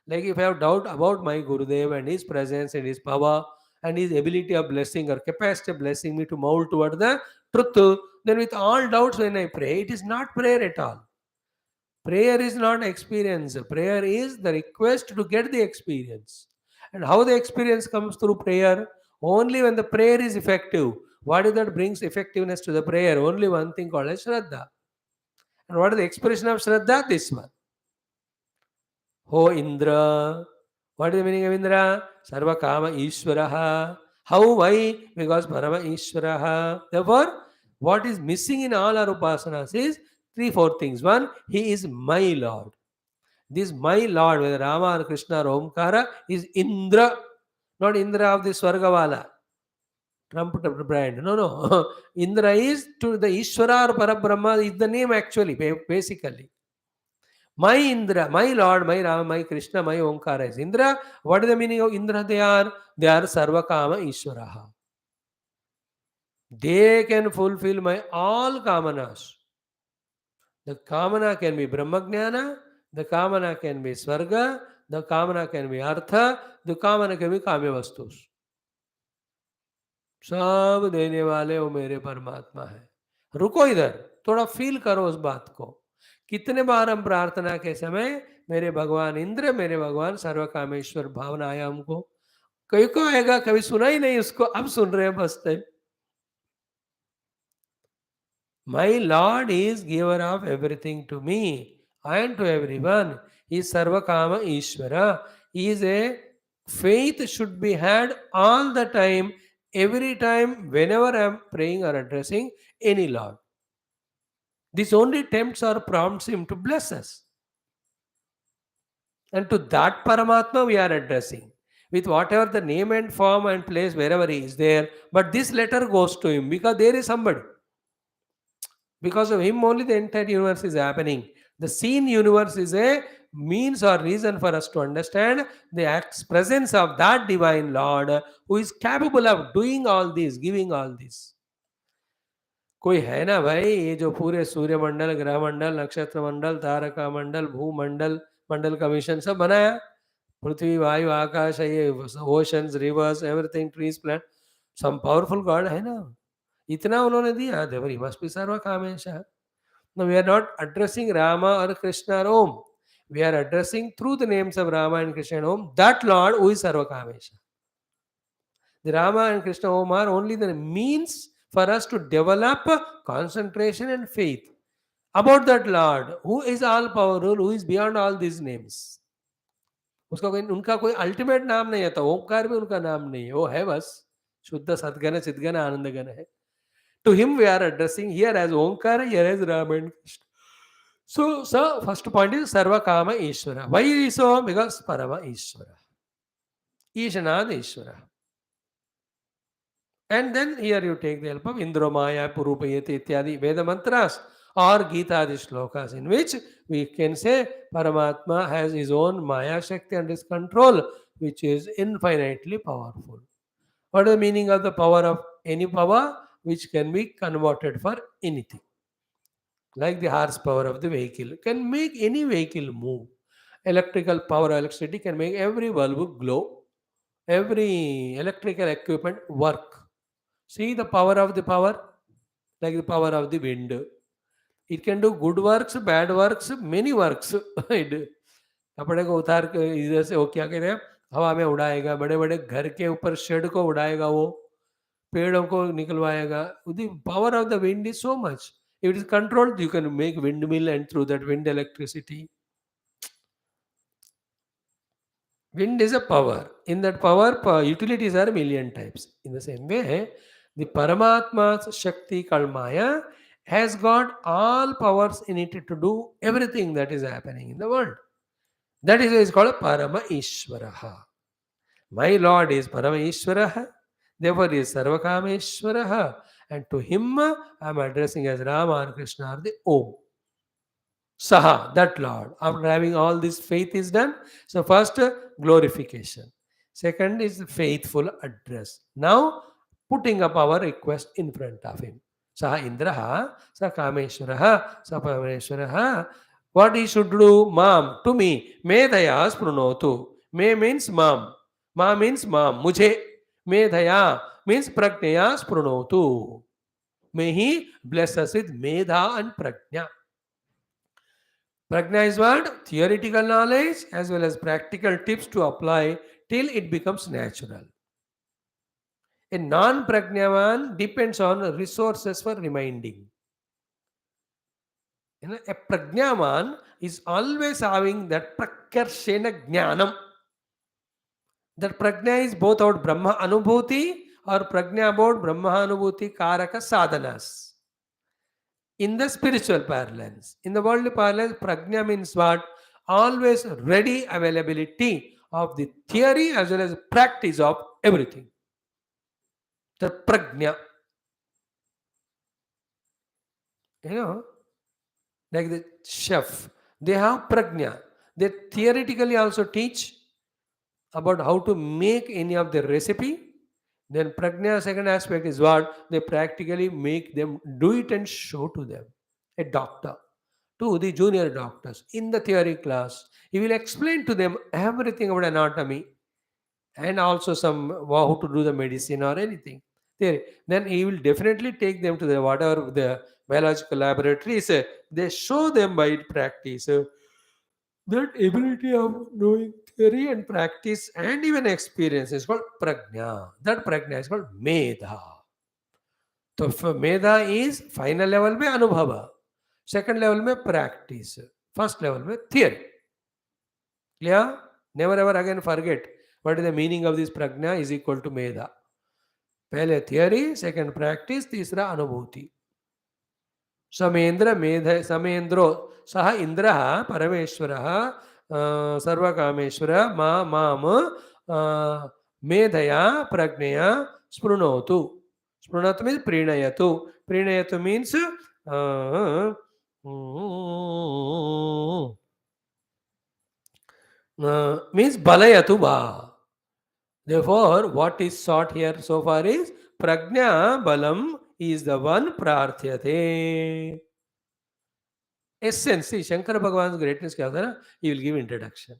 Like if I have doubt about my Gurudev and his presence and his power and his ability of blessing or capacity of blessing me to move toward the truth, then with all doubts when I pray, it is not prayer at all. Prayer is not experience. Prayer is the request to get the experience. And how the experience comes through prayer? Only when the prayer is effective. What is that brings effectiveness to the prayer? Only one thing called as Shraddha. And what is the expression of Shraddha? This one. Ho Indra. What is the meaning of Indra? Sarva Kama Ishvaraha. How? Why? Because Parama Ishvaraha. Therefore, what is missing in all our upasanas is three, four things. One, he is my Lord. This my Lord, whether Rama or Krishna or Omkara, is Indra, not Indra of the Swargavala, trumpet brand. No, no. Indra is to the Ishvara or Parabrahma is the name actually, basically. My Indra, my Lord, my Rama, my Krishna, my Omkara is Indra. What is the meaning of Indra? They are Sarvakama Ishvaraha. They can fulfill my all kamanas. The kamana can be Brahmagnana, the kamana can be Swarga, the kamana can be Artha, the kamana can be Kamya Vastus. सब देने वाले वो मेरे परमात्मा है. रुको इधर, थोड़ा फील करो उस बात को. कितने बार हम प्रार्थना के समय मेरे भगवान इंद्र, मेरे भगवान सर्व कामेश्वर भावना आया हमको. कई को आएगा, कभी सुना ही नहीं उसको, अब सुन रहे हैं first time. My Lord is giver of everything to me and to everyone. He is Sarva Kama Ishvara. He is a faith should be had all the time, every time, whenever I am praying or addressing any Lord. This only tempts or prompts him to bless us. And to that Paramatma we are addressing. With whatever the name and form and place wherever he is there. But this letter goes to him because there is somebody. Because of him only the entire universe is happening. The seen universe is a means or reason for us to understand the presence of that divine Lord who is capable of doing all this, giving all this. कोई है ना भाई ये जो पूरे सूर्य मंडल, ग्रह मंडल, नक्षत्र मंडल, तारका मंडल, भूमंडल, मंडल का मिशन सब बनाया. पृथ्वी, वायु, आकाश, ये oceans, rivers, everything, trees, plant, some powerful god है ना. इतना उन्होंने दिया. Therefore, he must be Sarva Kamesha. Now, we are not addressing Rama or Krishna or Om. We are addressing through the names of Rama and Krishna and Om, that Lord who is Sarva Kamesha. The Rama and Krishna Om are only the means for us to develop concentration and faith about that Lord who is all powerful, who is beyond all these names. उसका कोई उनका कोई ultimate नाम नहीं आता. ओंकार भी उनका नाम नहीं है. वो है बस शुद्ध सद्गण चिद्गण आनंदगण है. To him we are addressing here as Omkara, here as Rama and Krishna. So first point is Sarva Kama Ishvara. Why so? Because Parama Ishvara. Ishanad Ishvara. And then here you take the help of Indra Maya, Purupayati, Ityadi, Veda mantras or Gita Adi shlokas, in which we can say Paramatma has his own Maya Shakti and his control, which is infinitely powerful. What is the meaning of the power of any power? Which can be converted for anything. Like the horsepower of the vehicle can make any vehicle move. Electrical power, electricity can make every bulb glow, every electrical equipment work. See the power of the power, like the power of the wind. It can do good works, bad works, many works. कपड़े को उतार के इधर से वो क्या कहते हैं, हवा में उड़ाएगा, बड़े बड़े घर के ऊपर शेड को उड़ाएगा, वो पेड़ों को निकलवाएगा. The power of the wind is so much. If it is controlled, you can make windmill and through that wind electricity. Wind is a power. In that power, utilities are a million types. In the same way, the Paramatma's Shakti called Maya has got all powers in it to do everything that is happening in the world. That is why it's called Parama Ishvaraha. My Lord is Parama Ishvaraha. Therefore, he is Sarvakameshwaraha. And to him, I am addressing as Rama and Krishna are the Om. Saha, that Lord. After having all this, faith is done. So, first, glorification. Second is faithful address. Now, putting up our request in front of him. Saha Indraha, Sa Kameshwaraha, Sa Parameshwaraha. What he should do? Mam, to me. Medhaya sprunotu. Me means mam. Ma means mam. Mujhe. Medhaya means prajnaya sprunotu. May he bless us with medha and prajna. Prajna is what? Theoretical knowledge as well as practical tips to apply till it becomes natural. A non-prajnavan depends on resources for reminding. A prajnavan is always having that prakarshena jnanam. That prajna is both about Brahma Anubhuti or prajna about Brahma Anubhuti Karaka sadhanas. In the spiritual parlance, in the worldly parlance, prajna means what? Always ready availability of the theory as well as practice of everything. The prajna. Like the chef, they have prajna. They theoretically also teach about how to make any of the recipe. Then prajna, second aspect is what? They practically make them do it and show to them. A doctor, to the junior doctors in the theory class, he will explain to them everything about anatomy and also some how to do the medicine or anything. Then he will definitely take them to the whatever the biological laboratories. They show them by practice. That ability of knowing theory and practice and even experience is called prajna. That prajna is called medha. So medha is final level में अनुभव, second level में practice, first level में theory. Clear? Never ever again forget what is the meaning of this prajna is equal to medha. पहले theory, second practice, तीसरा अनुभूति. समेन्द्र मेध समेन्द्रो सह इंद्र परमेश्वर सर्वकामेश्वर माम मेधया प्रज्ञया स्पृणोतु. स्पृणोतु मीन्स प्रीणयतु. प्रीणयतु means means balayatu va. Therefore, what is sought here so far is prajna balam is the one prarthyate. Essence, see, Shankara Bhagavan's greatness kya hota hai na? He will give introduction.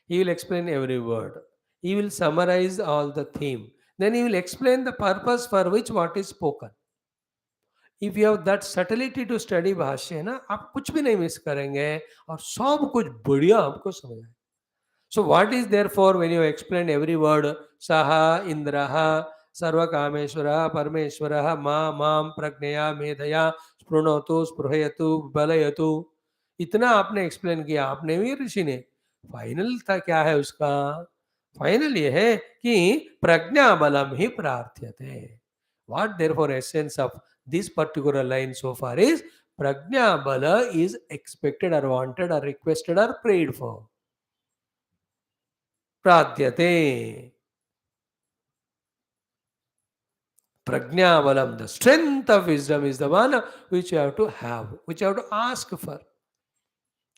He will explain every word. He will summarize all the theme. Then he will explain the purpose for which what is spoken. If you have that subtlety to study भाष्य ना, आप कुछ भी नहीं miss करेंगे और सब कुछ बढ़िया आपको समझ आए. So what is therefore when you explain every word, Saha, Indraha, Sarvakameshwara, Parameshwara, Mam, Pragnaya, Medhaya, Sprunotu, Spruhayatu, Balayatu, इतना आपने एक्सप्लेन किया, आपने भी ऋषि ने. फाइनल था क्या है उसका? फाइनल ये है कि प्रज्ञा बलम ही प्रार्थ्यते. What therefore essence of this particular line so far is prajna bala is expected or wanted or requested or prayed for. Pradhyate. Prajna balam, the strength of wisdom is the one which you have to have, which you have to ask for.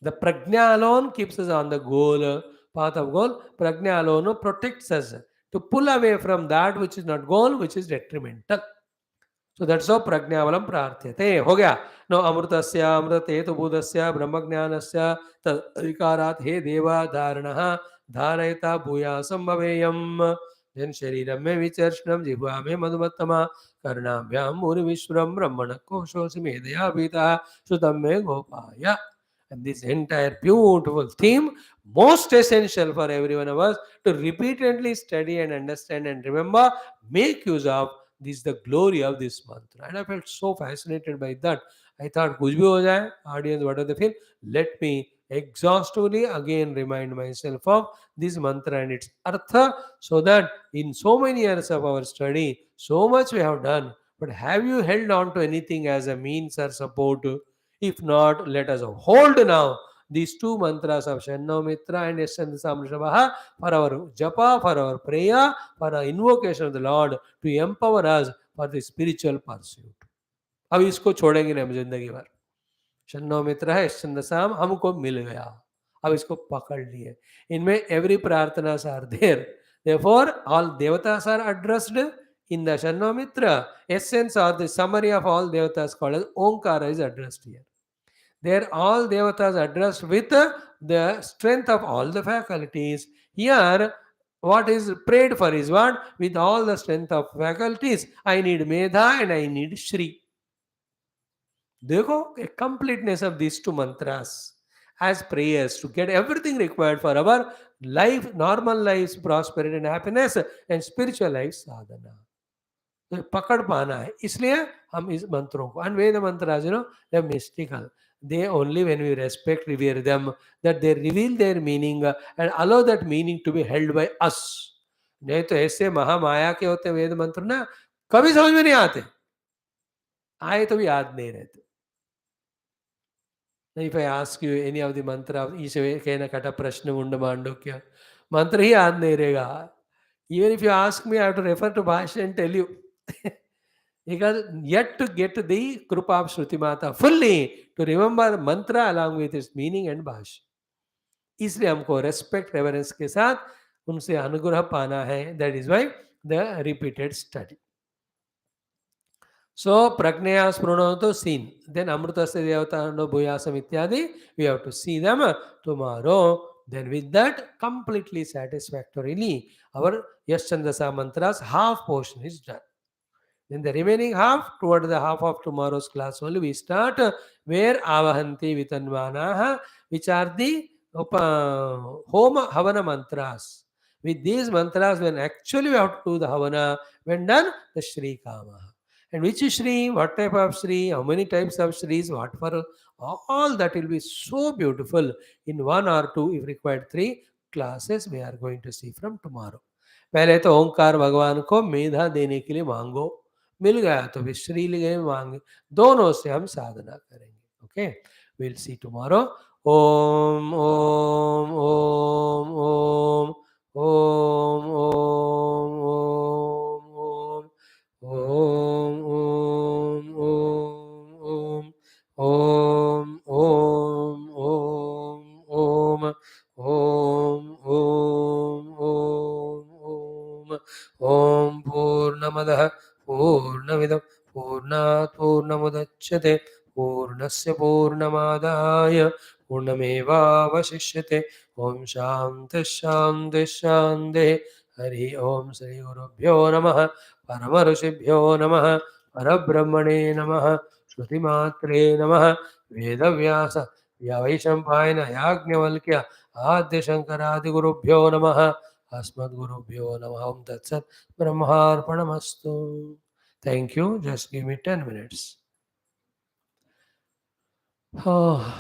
The prajna alone keeps us on the goal, path of goal. Prajna alone protects us to pull away from that which is not goal, which is detrimental. So that's how prajnavalam prarthyate. हो गया. Now amrutasya amrute tu budasya brahmajnanasya tadvikarat he deva dharanah dharayata bhuyasam bhaveyam. Then shariram me vicharshnam jihva me madhumattama karnabhyam muri vishram brahmana koshosi medhaya vita sutam me gopaya. And this entire beautiful theme, most essential for every one of us to repeatedly study and understand and remember, make use of. This is the glory of this mantra. And I felt so fascinated by that. I thought, kuch bhi ho jaye, audience, what do they feel? Let me exhaustively again remind myself of this mantra and its artha, so that in so many years of our study, so much we have done. But have you held on to anything as a means or support? If not, let us hold now these two mantras of Shanno Mitra and Yashandasam Rishabha for our japa, for our prayer, for our invocation of the Lord to empower us for the spiritual pursuit. अब इसको छोड़ेंगे नहीं हम जिंदगी भर. शन्नो मित्र है छंदसाम हमको मिल गया, अब इसको पकड़ लिए. इनमें एवरी प्रार्थनास are there, therefore all devatas are addressed in the Shanno Mitra. Essence or the summary of all devatas called as Omkara is addressed here. There all devatas addressed with the strength of all the faculties. Here what is prayed for is what? With all the strength of faculties, I need Medha and I need Shri. देखो a completeness of these two mantras as prayers to get everything required for our life, normal life, prosperity and happiness, and spiritual life sadhana. तो पकड़ पाना है, इसलिए हम इस मंत्रों को, and Veda mantras, they are mystical. They only when we respect, revere them, that they reveal their meaning and allow that meaning to be held by us. नहीं तो ऐसे महामाया के होते वेद मंत्र ना, कभी समझ में नहीं आते, आए तो भी याद नहीं रहते. If I ask you any of the mantra, Ishave Kata Prashna Munda Mandukya, mantra ही याद नहीं रहेगा. Even if you ask me, I have to refer to Bhashyam and tell you. Because yet to get the Krupa of Shruti Mata fully, to remember mantra along with its meaning and Bhashyam. इसलिए हमको respect, reverence के साथ उनसे अनुग्रह पाना है. That is why the repeated study. So Pragnaya Sprunoto seen. Then Amrutasya Devata no Bhuyasam Ityadi, we have to see them tomorrow. Then with that, completely satisfactorily, our Yaschandasa mantras half portion is done. Then the remaining half, toward the half of tomorrow's class only, we start where Avahanti Vitanvanaha, which are the Homa Havana mantras. With these mantras, when actually we have to do the Havana, when done, the Shri Kama. And which Shri, what type of Shri, how many types of Shris, what for, all that will be so beautiful in one or two, if required 3 classes we are going to see from tomorrow. पहले तो ओंकार भगवान को मेधा देने के लिए मांगो, मिल गया तो भी श्री लिए मांगे, दोनों से हम साधना करेंगे. Okay, will see tomorrow. Om Om Om Om Om Om Om Om Om Om Om Om Om Om Om Om Om पूर्णमदः पूर्णमिदं पूर्णात् पूर्णमुदच्यते पूर्णस्य पूर्णमादाय पूर्णमेवावशिष्यते. ओम शांति शांति शांति. हरि ओम. श्री गुरुभ्यो नमः. परम ऋषिभ्यो नमः. परब्रह्मणे नमः. श्रुतिमात्रे नमः. वेदव्यास वैशंपायन याज्ञवल्क्य आद्य शंकरादिगुरुभ्यो नमः. अस्मद्गुरुभ्यो नमः. ओम तत्सत्. ब्रह्मार्पणमस्तु. Thank you. Just give me 10 minutes. Oh.